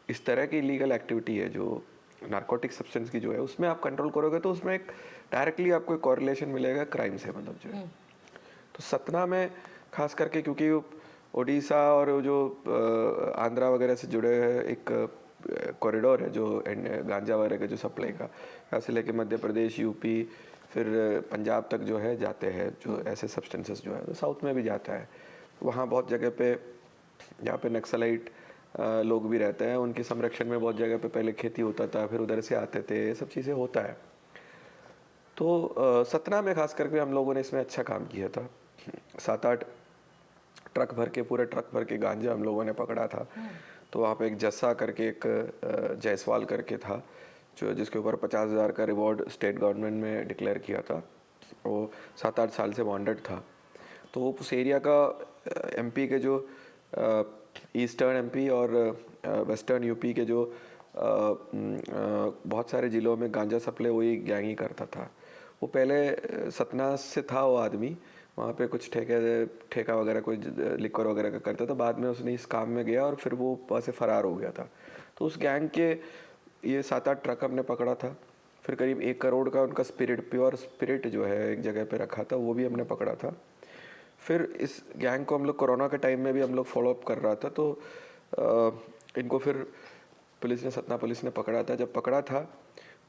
इस तरह की लीगल एक्टिविटी है, जो नार्कोटिक सब्सटेंस की जो है, उसमें आप कंट्रोल करोगे तो उसमें एक डायरेक्टली आपको एक कॉरिलेशन मिलेगा क्राइम से, मतलब जो है। तो सतना में खास करके, क्योंकि उड़ीसा और जो आंध्रा वगैरह से जुड़े हैं, एक कॉरिडोर है जो गांजा वगैरह का जो सप्लाई का, यहाँ से लेके मध्य प्रदेश, यूपी, फिर पंजाब तक जो है जाते हैं, जो ऐसे सब्सटेंसेस जो है, तो साउथ में भी जाता है। वहाँ बहुत जगह पे, जहाँ पे नक्सलाइट लोग भी रहते हैं, उनके संरक्षण में बहुत जगह पे पहले खेती होता था, फिर उधर से आते थे, ये सब चीज़ें होता है। तो सतना में खास करके हम लोगों ने इसमें अच्छा काम किया था। 7-8 ट्रक भर के, पूरे ट्रक भर के गांजा हम लोगों ने पकड़ा था। तो वहाँ पे एक जस्सा करके, एक जायसवाल करके था, जो जिसके ऊपर 50,000 का रिवॉर्ड स्टेट गवर्नमेंट में डिक्लेयर किया था। वो 7-8 साल से वांटेड था। तो उस एरिया का एमपी के जो ईस्टर्न एमपी और वेस्टर्न यूपी के जो बहुत सारे ज़िलों में गांजा सप्लाई वही गैंग ही करता था। वो पहले सतना से था वो आदमी, वहाँ पे कुछ ठेका वगैरह कोई लिक्वर वगैरह का करता था। बाद में उसने इस काम में गया और फिर वो वहाँ से फ़रार हो गया था। तो उस गैंग के ये 7-8 ट्रक हमने पकड़ा था। फिर करीब 1 करोड़ का उनका प्योर स्पिरिट जो है एक जगह पे रखा था, वो भी हमने पकड़ा था। फिर इस गैंग को हम लोग कोरोना के टाइम में भी हम लोग फॉलोअप कर रहा था, तो इनको फिर सतना पुलिस ने पकड़ा था। जब पकड़ा था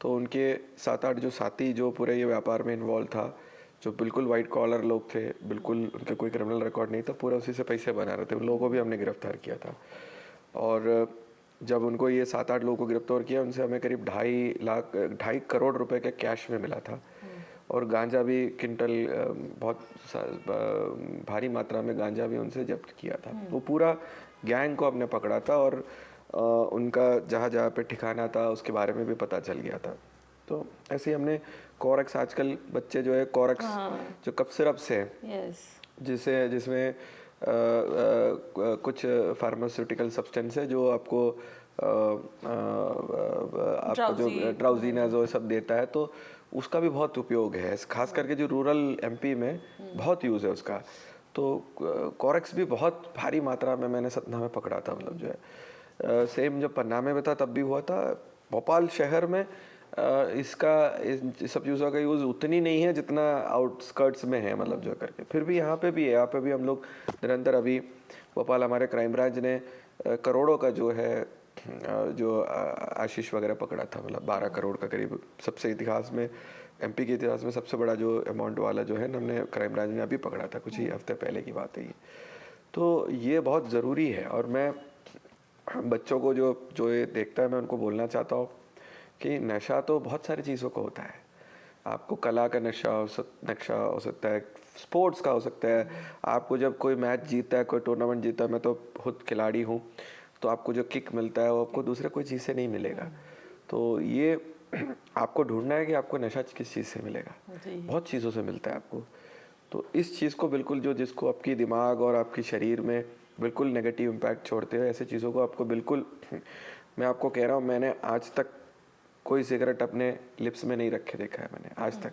तो उनके 7-8 जो साथी, जो पूरे ये व्यापार में इन्वॉल्व था, जो बिल्कुल वाइट कॉलर लोग थे, बिल्कुल उनके कोई क्रिमिनल रिकॉर्ड नहीं था, पूरा उसी से पैसे बना रहे थे, उन लोगों को भी हमने गिरफ्तार किया था। और जब उनको ये 7-8 लोगों को गिरफ्तार किया, उनसे हमें करीब 2.5 करोड़ रुपए के कैश में मिला था। और गांजा भी क्विंटल, बहुत भारी मात्रा में गांजा भी उनसे जब्त किया था। वो पूरा गैंग को हमने पकड़ा था, और उनका जहाँ जहाँ पे ठिकाना था उसके बारे में भी पता चल गया था। तो ऐसे ही हमने कोरेक्स, आजकल बच्चे जो है कोरेक्स जो कफ सिरप्स है, जिसमें कुछ फार्मास्यूटिकल सब्सटेंस है जो आपको आपको जो ड्राउजीनेस वो सब देता है, तो उसका भी बहुत उपयोग है, खास करके जो रूरल एमपी में बहुत यूज़ है उसका। तो कोरेक्स भी बहुत भारी मात्रा में मैंने सतना में पकड़ा था, मतलब जो है। सेम जब पन्ना में था तब भी हुआ था। भोपाल शहर में इसका इस सब चीज़ों का यूज़ उतनी नहीं है जितना आउटस्कर्ट्स में है, मतलब जो करके। फिर भी यहाँ पे भी है, यहाँ पे भी हम लोग निरंतर, अभी भोपाल हमारे क्राइम ब्रांच ने करोड़ों का जो है जो आशीष वगैरह पकड़ा था, मतलब 12 करोड़ का करीब, सबसे इतिहास में, एमपी के इतिहास में सबसे बड़ा जो अमाउंट वाला जो है हमने क्राइम ब्रांच ने अभी पकड़ा था, कुछ ही हफ्ते पहले की बात है ये। तो ये बहुत ज़रूरी है। और मैं बच्चों को जो जो ये देखता है, मैं उनको बोलना चाहता हूँ कि नशा तो बहुत सारी चीज़ों का होता है। आपको कला का नशा हो सकता है, स्पोर्ट्स का हो सकता है। आपको जब कोई मैच जीतता है, कोई टूर्नामेंट जीतता है, मैं तो खुद खिलाड़ी हूँ, तो आपको जो किक मिलता है वो आपको दूसरे कोई चीज़ से नहीं मिलेगा। तो ये आपको ढूंढना है कि आपको नशा किस चीज़ से मिलेगा। बहुत चीज़ों से मिलता है आपको। तो इस चीज़ को बिल्कुल, जो जिसको आपकी दिमाग और आपकी शरीर में बिल्कुल नेगेटिव इम्पैक्ट छोड़ते हो, ऐसे चीज़ों को आपको बिल्कुल मैं आपको कह रहा हूँ, मैंने आज तक कोई सिगरेट अपने लिप्स में नहीं रखे देखा है मैंने आज तक।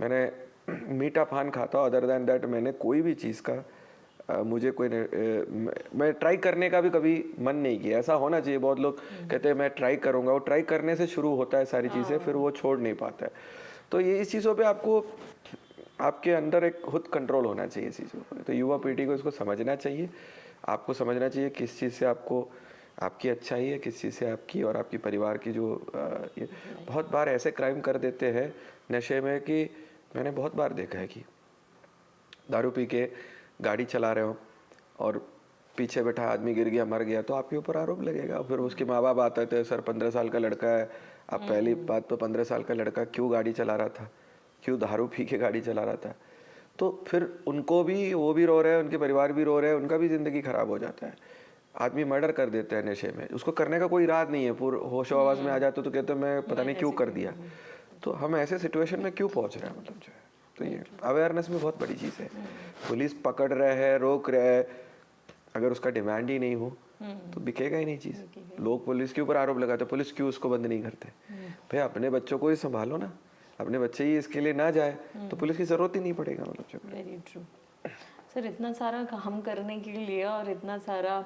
मैंने मीठा पान खाता हूँ, अदर दैन दैट मैंने कोई भी चीज़ का मुझे कोई मैं ट्राई करने का भी कभी मन नहीं किया। ऐसा होना चाहिए। बहुत लोग कहते हैं मैं ट्राई करूँगा, वो ट्राई करने से शुरू होता है सारी चीज़ें, फिर वो छोड़ नहीं पाता है। तो ये इस चीज़ों पे आपको आपके अंदर एक खुद कंट्रोल होना चाहिए इस चीज़ों पर। तो युवा पीढ़ी को इसको समझना चाहिए। आपको समझना चाहिए किस चीज़ से आपको आपकी अच्छाई है, किस चीज़ से आपकी और आपकी परिवार की जो ये बहुत बार ऐसे क्राइम कर देते हैं नशे में कि मैंने बहुत बार देखा है कि दारू पी के गाड़ी चला रहे हो और पीछे बैठा आदमी गिर गया, मर गया, तो आपके ऊपर आरोप लगेगा। फिर उसके माँ बाप आते थे, सर 15 साल का लड़का है। अब पहली बात तो 15 साल का लड़का क्यों गाड़ी चला रहा था, क्यों दारू पी के गाड़ी चला रहा था। तो फिर उनको भी, वो भी रो रहे हैं, उनके परिवार भी रो रहे हैं, उनका भी ज़िंदगी ख़राब हो जाता है। आदमी मर्डर कर देते हैं नशे में, उसको करने का कोई इराद नहीं है, पूरे होशो आवाज़ में आ जाते तो कहते मैं पता नहीं क्यों कर दिया। तो हम ऐसे सिचुएशन में क्यों पहुंच रहे हैं, मतलब जो है। तो ये अवेयरनेस में बहुत बड़ी चीज़ है। पुलिस पकड़ रहे हैं, रोक रहे हैं, अगर उसका डिमांड ही नहीं हो तो बिकेगा ही नहीं चीज़। लोग पुलिस के ऊपर आरोप लगाते, पुलिस क्यों उसको बंद नहीं करते। भाई अपने बच्चों को ही संभालो ना, अपने बच्चे ही इसके लिए ना जाए तो पुलिस की ज़रूरत ही नहीं पड़ेगा, मतलब जो। Very true sir. इतना सारा काम करने के लिए और इतना सारा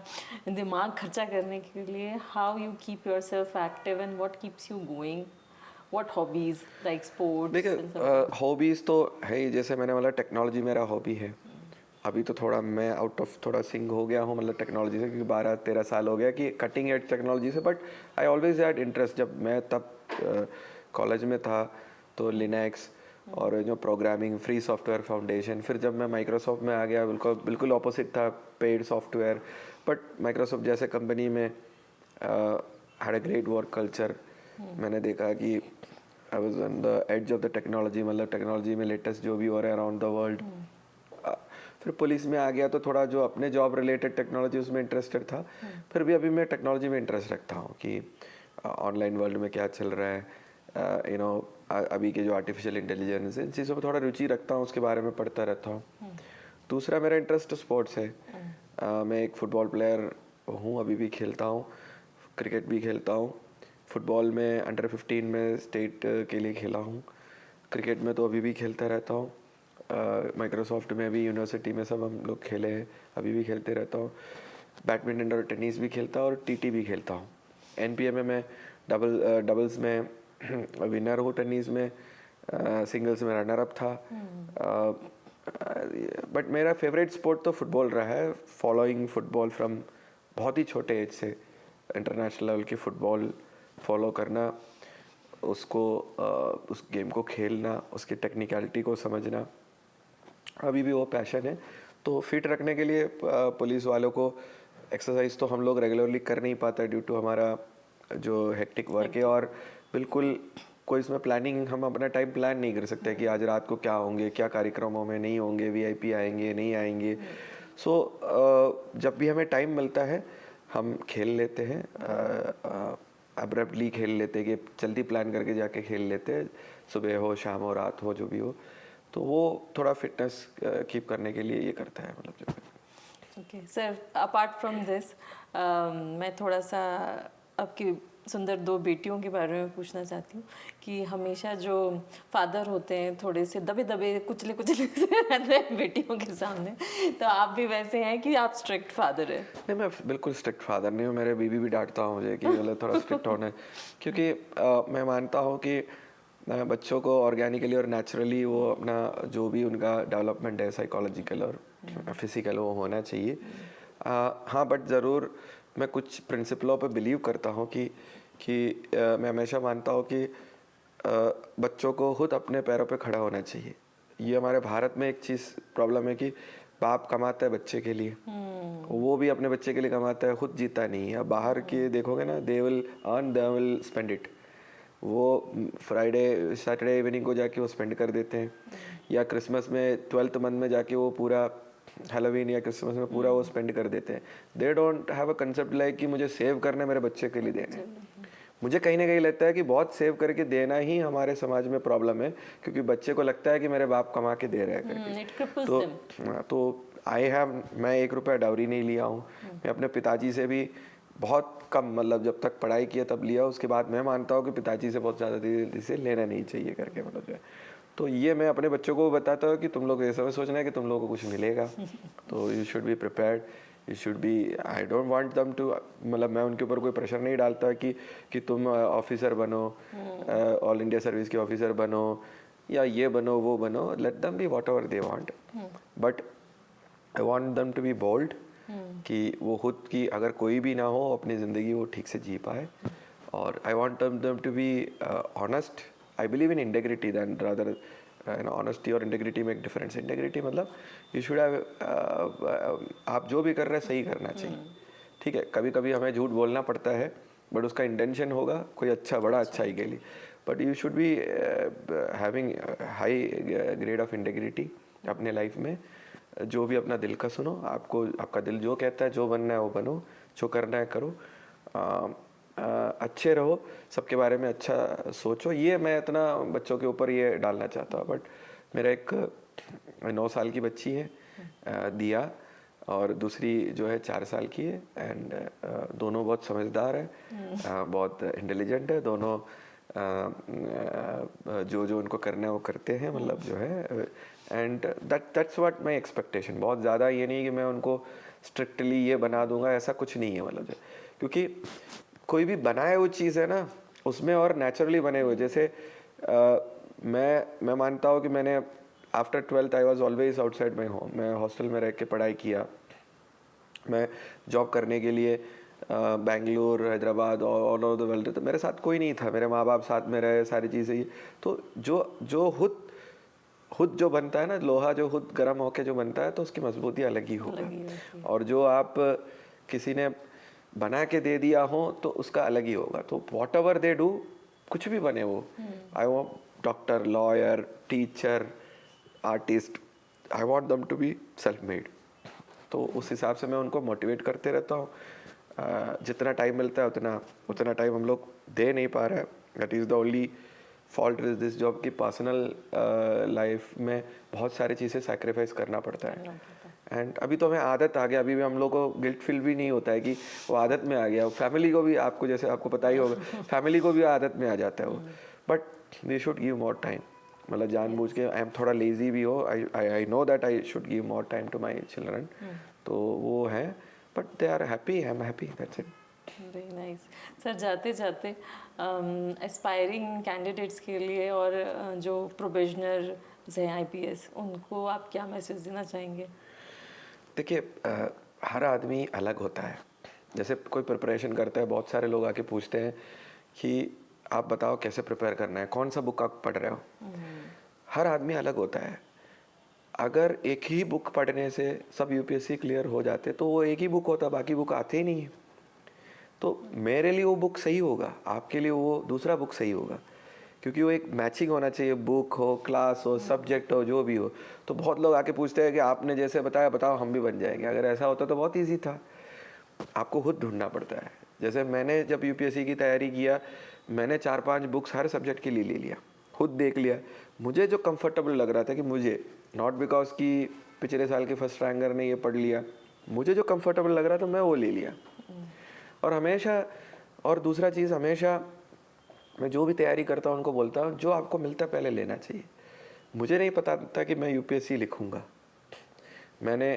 दिमाग खर्चा करने के लिए, how you keep your self active and what keeps you going, what hobbies like sports? देखिए हॉबीज़ तो है ही, जैसे मैंने बोला टेक्नोलॉजी मेरा हॉबी है। अभी तो थोड़ा मैं आउट ऑफ थोड़ा सिंग हो गया हूँ, मतलब टेक्नोलॉजी से, क्योंकि 12-13 साल हो गया कि कटिंग एज टेक्नोलॉजी से। But I always had interest. जब मैं तब कॉलेज में था तो लिनक्स और जो प्रोग्रामिंग, फ्री सॉफ्टवेयर फाउंडेशन, फिर जब मैं माइक्रोसॉफ्ट में आ गया बिल्कुल ऑपोजिट था, पेड सॉफ्टवेयर। बट माइक्रोसॉफ्ट जैसे कंपनी में had a great work culture. मैंने देखा कि I was on the edge of the technology, मतलब टेक्नोलॉजी में लेटेस्ट जो भी हो रहा है अराउंड द वर्ल्ड। फिर पुलिस में आ गया तो थोड़ा जो अपने जॉब रिलेटेड टेक्नोलॉजी उसमें इंटरेस्टेड था। फिर भी अभी मैं टेक्नोलॉजी में इंटरेस्ट रखता हूँ कि ऑनलाइन वर्ल्ड में क्या चल रहा है, यू नो अभी के जो आर्टिफिशियल इंटेलिजेंस, इन चीज़ों पर थोड़ा रुचि रखता हूँ, उसके बारे में पढ़ता रहता हूँ। दूसरा मेरा इंटरेस्ट स्पोर्ट्स है। मैं एक फ़ुटबॉल प्लेयर हूँ, अभी भी खेलता हूँ, क्रिकेट भी खेलता हूँ। फुटबॉल में अंडर 15 में स्टेट के लिए खेला हूँ। क्रिकेट में तो अभी भी खेलता रहता हूँ। माइक्रोसॉफ्ट में भी, यूनिवर्सिटी में सब हम लोग खेले हैं, अभी भी खेलते रहता हूँ। बैडमिंटन और टेनिस भी खेलता हूँ और टीटी भी खेलता हूँ। एनपीए में मैं डबल्स में विनर हूँ, टेनिस में सिंगल्स में रनर अप था। बट मेरा फेवरेट स्पोर्ट तो फुटबॉल रहा है। फॉलोइंग फुटबॉल फ्रॉम बहुत ही छोटे एज से, इंटरनेशनल लेवल की फ़ुटबॉल फॉलो करना, उसको उस गेम को खेलना, उसकी टेक्निकलिटी को समझना, अभी भी वो पैशन है। तो फिट रखने के लिए पुलिस वालों को एक्सरसाइज तो हम लोग रेगुलरली कर नहीं पाते ड्यू टू हमारा जो हेक्टिक वर्क है। और बिल्कुल कोई इसमें प्लानिंग, हम अपना टाइम प्लान नहीं कर सकते कि आज रात को क्या होंगे, क्या कार्यक्रमों में नहीं होंगे, वीआईपी आएंगे नहीं आएंगे। सो जब भी हमें टाइम मिलता है हम खेल लेते हैं, अब्रप्टली खेल लेते हैं कि जल्दी प्लान करके जाके खेल लेते हैं, सुबह हो शाम हो रात हो जो भी हो। तो वो थोड़ा फिटनेस कीप करने के लिए ये करता है, मतलब जो। Okay sir, apart from this मैं थोड़ा सा आपकी सुंदर दो बेटियों के बारे में पूछना चाहती हूँ कि हमेशा जो फादर होते हैं थोड़े से दबे दबे कुचले कुचले से रहते हैं बेटियों के सामने, तो आप भी वैसे हैं कि आप स्ट्रिक्ट फादर है? नहीं, मैं बिल्कुल स्ट्रिक्ट फादर नहीं हूँ। मेरे बीवी भी डांटता हूँ मुझे कि मतलब थोड़ा स्ट्रिक्ट होना है, क्योंकि मैं मानता हूँ कि बच्चों को ऑर्गेनिकली और नेचुरली वो अपना जो भी उनका डेवलपमेंट है साइकोलॉजिकल और फिजिकल वो होना चाहिए। हाँ, बट ज़रूर मैं कुछ प्रिंसिपलों पे बिलीव करता हूँ कि मैं हमेशा मानता हूँ कि बच्चों को खुद अपने पैरों पे खड़ा होना चाहिए। ये हमारे भारत में एक चीज़ प्रॉब्लम है कि बाप कमाता है बच्चे के लिए, वो भी अपने बच्चे के लिए कमाता है, खुद जीता नहीं है। अब बाहर के देखोगे ना, they will earn, they will spend it. वो फ्राइडे सैटरडे इवनिंग को जाके वो स्पेंड कर देते हैं, या क्रिसमस में 12th मंथ में जाके वो पूरा हैलोवीन या क्रिसमस में पूरा वो स्पेंड कर देते हैं। They don't have a concept like कि मुझे सेव करना है, मेरे बच्चे के लिए देना है। मुझे कहीं ना कहीं लगता है कि बहुत सेव करके देना ही हमारे समाज में प्रॉब्लम है, क्योंकि बच्चे को लगता है कि मेरे बाप कमा के दे रहे हैं करके। तो मैं 1 रुपया डाउरी नहीं लिया हूँ। मैं अपने पिताजी से भी बहुत कम, मतलब जब तक पढ़ाई किया तब लिया, उसके बाद मैं मानता हूँ कि पिताजी से बहुत ज़्यादा जल्दी से लेना नहीं चाहिए करके, मतलब जो है। तो ये मैं अपने बच्चों को बताता हूँ कि तुम लोग ये समय सोचना है कि तुम लोगों को कुछ मिलेगा, तो you should be prepared, you should be, I don't want them to, मतलब मैं उनके ऊपर कोई प्रेशर नहीं डालता कि तुम ऑफिसर बनो, ऑल इंडिया सर्विस के ऑफिसर बनो, या ये बनो वो बनो। Let them be whatever they want, but I want them to be bold, कि वो खुद की अगर कोई भी ना हो अपनी ज़िंदगी वो ठीक से जी पाए। और I want them to be honest. I believe in integrity than rather, honesty और इंटेग्रिटी में एक डिफरेंस। इंटेग्रिटी मतलब यू शुड हैव, आप जो भी कर रहे हैं सही करना चाहिए, ठीक है। कभी कभी हमें झूठ बोलना पड़ता है, बट उसका इंटेंशन होगा कोई अच्छा, बड़ा अच्छाई के लिए। But you should be having high grade of integrity अपने लाइफ में। जो भी अपना दिल का सुनो, आपको आपका दिल जो कहता है, जो बनना है वो बनो, जो करना है करो, अच्छे रहो, सबके बारे में अच्छा सोचो। ये मैं इतना बच्चों के ऊपर ये डालना चाहता हूँ। बट मेरा एक 9 साल की बच्ची है दिया, और दूसरी जो है 4 साल की है, एंड दोनों बहुत समझदार है, बहुत इंटेलिजेंट है दोनों। जो जो उनको करना है वो करते हैं, मतलब जो है। And that's what my expectation. बहुत ज़्यादा ये नहीं कि मैं उनको स्ट्रिक्टली ये बना दूंगा, ऐसा कुछ नहीं है, मतलब जो, क्योंकि कोई भी बनाए हुई चीज़ है ना, उसमें और नेचुरली बने हुए, जैसे मैं मानता हूँ कि मैंने after 12th I was always outside my home. मैं हॉस्टल में रह के पढ़ाई किया, मैं जॉब करने के लिए Bangalore, Hyderabad, all over the world, तो मेरे साथ कोई नहीं था, मेरे माँ बाप साथ में रहे, सारी चीज़ें। तो जो खुद जो बनता है ना, लोहा जो खुद गर्म होके जो बनता है, तो उसकी मजबूती अलग ही होगा। और जो आप किसी ने बना के दे दिया हो तो उसका अलग ही होगा। तो वॉट एवर दे डू, कुछ भी बने वो, I want doctor, lawyer, teacher, artist, I want them to be self made. तो उस हिसाब से मैं उनको मोटिवेट करते रहता हूँ। जितना टाइम मिलता है उतना टाइम हम लोग दे नहीं पा रहे हैं। That is the only fault is this job की पर्सनल लाइफ में बहुत सारी चीज़ें सैक्रिफाइस करना पड़ता है। एंड अभी तो हमें आदत आ गया, अभी भी हम लोग को गिल्ट फील भी नहीं होता है कि वो आदत में आ गया। फैमिली को भी, आपको जैसे आपको पता ही होगा, फैमिली को भी आदत में आ जाता है वो। But we should give more time, मतलब जानबूझ के, आई एम थोड़ा लेजी भी हो, I know that I should give more time to my children, तो वो है। But they are happy, I am happy, that's it. Very nice sir. जाते जाते एस्पायरिंग कैंडिडेट्स के लिए और जो प्रोबेशनर्स हैं आईपीएस, उनको आप क्या मैसेज देना चाहेंगे? देखिए, हर आदमी अलग होता है। जैसे कोई प्रिपरेशन करता है, बहुत सारे लोग आके पूछते हैं कि आप बताओ कैसे प्रिपेयर करना है, कौन सा बुक आप पढ़ रहे हो। हर आदमी अलग होता है। अगर एक ही बुक पढ़ने से सब यूपीएससी क्लियर हो जाते तो वो एक ही बुक होता, बाकी बुक आते ही नहीं है। तो मेरे लिए वो बुक सही होगा, आपके लिए वो दूसरा बुक सही होगा, क्योंकि वो एक मैचिंग होना चाहिए। बुक हो, क्लास हो, सब्जेक्ट हो, जो भी हो। तो बहुत लोग आके पूछते हैं कि आपने जैसे बताया बताओ हम भी बन जाएंगे। अगर ऐसा होता तो बहुत ईजी था। आपको खुद ढूंढना पड़ता है। जैसे मैंने जब यूपीएससी की तैयारी किया, मैंने 4-5 बुक्स हर सब्जेक्ट के लिए ले लिया, खुद देख लिया। मुझे जो कंफर्टेबल लग रहा था, कि मुझे नॉट बिकॉज कि पिछले साल के फर्स्ट रैंकर ने ये पढ़ लिया, मुझे जो कंफर्टेबल लग रहा था मैं वो ले लिया। और हमेशा, और दूसरा चीज़, हमेशा मैं जो भी तैयारी करता हूँ उनको बोलता हूँ जो आपको मिलता है पहले लेना चाहिए। मुझे नहीं पता था कि मैं यूपीएससी लिखूँगा। मैंने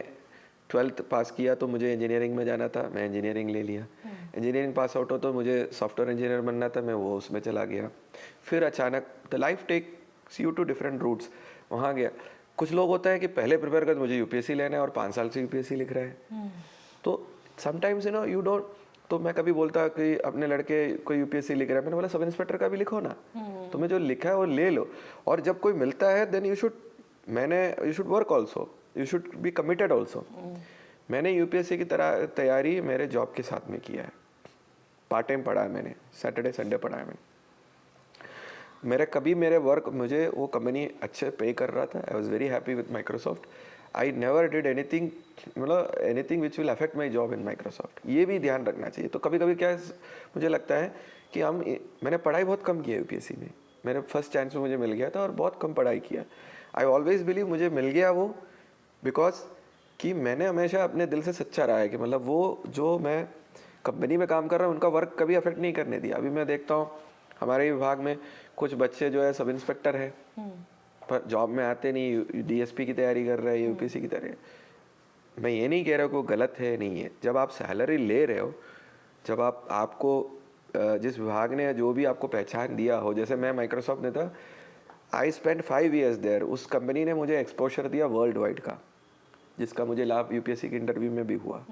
12th पास किया तो मुझे इंजीनियरिंग में जाना था, मैं इंजीनियरिंग ले लिया। इंजीनियरिंग पास आउट हो तो मुझे सॉफ्टवेयर इंजीनियर बनना था, मैं वो उसमें चला गया। फिर अचानक the life takes you to different routes, वहाँ गया। कुछ लोग होता है कि पहले प्रिपेयर कर मुझे यूपीएससी लेना है और 5 साल से यूपीएससी लिख रहा है। तो समटाइम्स यू डोंट, तो मैं कभी बोलता कि अपने लड़के कोई यूपीएससी लिख रहा है, मैंने बोला सब इंस्पेक्टर का भी लिखो ना, तुम्हें जो लिखा है वो ले लो। और जब कोई मिलता है then you should work also. You should be committed also. मैंने यूपीएससी की तरह तैयारी मेरे जॉब के साथ में किया है, पार्ट टाइम पढ़ा है मैंने, सैटरडे संडे पढ़ा है मैंने। कभी मेरे वर्क, मुझे वो कंपनी अच्छे पे कर रहा था, I was very happy with Microsoft. I never did anything, मतलब anything which will affect my job in Microsoft. ये भी ध्यान रखना चाहिए। तो कभी कभी क्या है, मुझे लगता है कि मैंने पढ़ाई बहुत कम की है यूपीएससी में, मेरे फर्स्ट चांस में मुझे मिल गया था और बहुत कम पढ़ाई किया। आई ऑलवेज बिलीव मुझे मिल गया वो बिकॉज कि मैंने हमेशा अपने दिल से सच्चा रहा है कि मतलब वो जो मैं कंपनी में काम कर रहा हूँ उनका वर्क कभी अफेक्ट नहीं करने दिया। अभी मैं देखता हूँ हमारे विभाग में कुछ बच्चे जो है सब इंस्पेक्टर है पर जॉब में आते नहीं, डीएसपी की तैयारी कर रहे हैं, यूपीएससी की तैयारी। मैं ये नहीं कह रहा हूँ कि गलत है, नहीं है। जब आप सैलरी ले रहे हो, जब आपको जिस विभाग ने जो भी आपको पहचान दिया हो, जैसे मैं माइक्रोसॉफ्ट में था, आई स्पेंड 5 years देयर। उस कंपनी ने मुझे एक्सपोजर दिया वर्ल्ड वाइड का, जिसका मुझे लाभ यूपीएससी के इंटरव्यू में भी हुआ।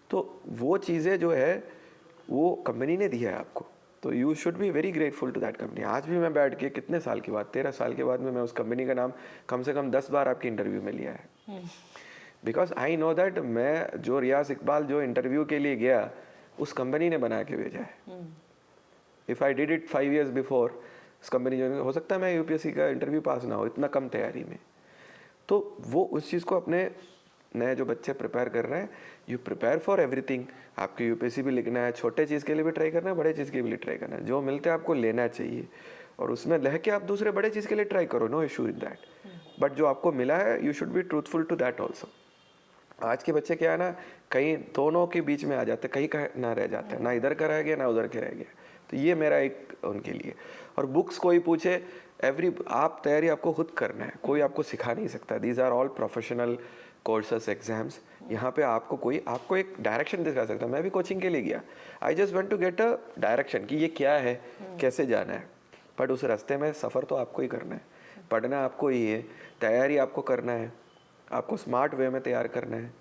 तो वो चीज़ें जो है वो कंपनी ने दिया है आपको, तो you should be very grateful to that company. आज भी मैं बैठ के कितने साल के बाद, 13 साल के बाद में मैं उस कंपनी का नाम कम से कम 10 बार आपके इंटरव्यू में लिया है। बिकॉज आई नो दैट मैं जो रियाज इकबाल जो इंटरव्यू के लिए गया उस कंपनी ने बना के भेजा है। If I did it 5 years before, उस कंपनी जो, हो सकता है मैं यूपीएससी का इंटरव्यू पास ना हो इतना कम तैयारी में। तो वो उस चीज़ को अपने नए जो बच्चे प्रिपेयर कर रहे हैं, यू प्रिपेयर फॉर एवरीथिंग। आपको यूपीएससी भी लिखना है, छोटे चीज़ के लिए भी ट्राई करना है, बड़े चीज़ के लिए ट्राई करना है। जो मिलते हैं आपको लेना चाहिए और उसमें रह के आप दूसरे बड़े चीज़ के लिए ट्राई करो, no issue in that. But जो आपको मिला है you should be truthful to that also. आज के बच्चे क्या है ना, कहीं दोनों के बीच में आ जाते, कहीं का ना रह जाते हैं, ना इधर का रह गया ना उधर के रह गया। तो ये मेरा एक उनके लिए। और बुक्स कोई पूछे, आप तैयारी आपको खुद करना है, कोई आपको सिखा नहीं सकता। These are all professional courses, exams. यहाँ पे आपको एक डायरेक्शन दिखा सकता है। मैं भी कोचिंग के लिए गया, I just want to get a direction कि ये क्या है, कैसे जाना है। बट उस रास्ते में सफ़र तो आपको ही करना है, पढ़ना आपको ही है, तैयारी आपको करना है, आपको स्मार्ट वे में तैयार करना है।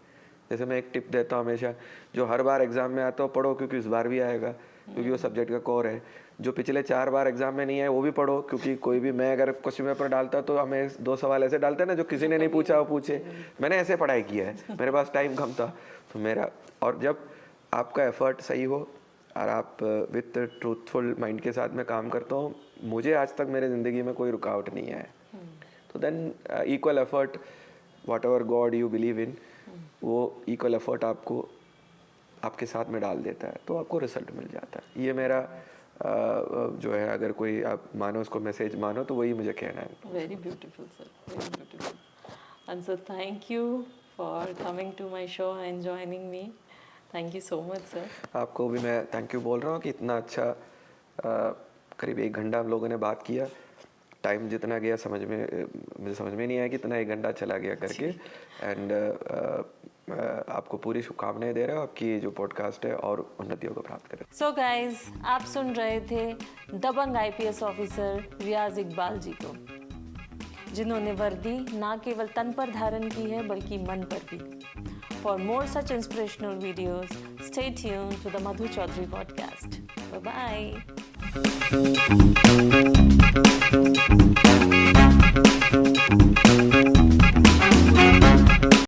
जैसे मैं एक टिप देता हूँ हमेशा, जो हर बार एग्ज़ाम में आता हो पढ़ो, क्योंकि इस बार भी आएगा, क्योंकि वो सब्जेक्ट का कोर है। जो पिछले 4 बार एग्जाम में नहीं आए वो भी पढ़ो, क्योंकि कोई भी, मैं अगर क्वेश्चन पेपर डालता तो हमें 2 सवाल ऐसे डालते हैं ना जो किसी ने नहीं पूछा वो पूछे। मैंने ऐसे पढ़ाई किया है, मेरे पास टाइम कम था तो मेरा। और जब आपका एफर्ट सही हो और आप विथ ट्रूथफुल माइंड के साथ में काम करता हूँ, मुझे आज तक मेरे ज़िंदगी में कोई रुकावट नहीं है। तो than equal effort, what ever God you believe in, वो इक्वल एफर्ट आपको आपके साथ में डाल देता है, तो आपको रिजल्ट मिल जाता है। ये मेरा जो है, अगर कोई आप मानो उसको मैसेज मानो, तो वही मुझे कहना है। Very beautiful sir, very beautiful. And sir thank you for coming to my show and joining me. Thank you so much sir. आपको भी मैं थैंक यू बोल रहा हूँ कि इतना अच्छा करीब 1 घंटा हम लोगों ने बात किया। टाइम जितना गया मुझे समझ में नहीं आया कि इतना 1 घंटा चला गया करके। एंड आपको पूरी शुभकामनाएं दे रहा हूँ, आपकी जो पॉडकास्ट है और उन्नतियों को प्राप्त करें। सो गाइज, आप सुन रहे थे दबंग आईपीएस ऑफिसर रियाज इकबाल जी को, जिन्होंने वर्दी ना केवल तन पर धारण की है बल्कि मन पर भी। For more such inspirational videos, stay tuned to the Madhu Chaudhary podcast. Bye bye.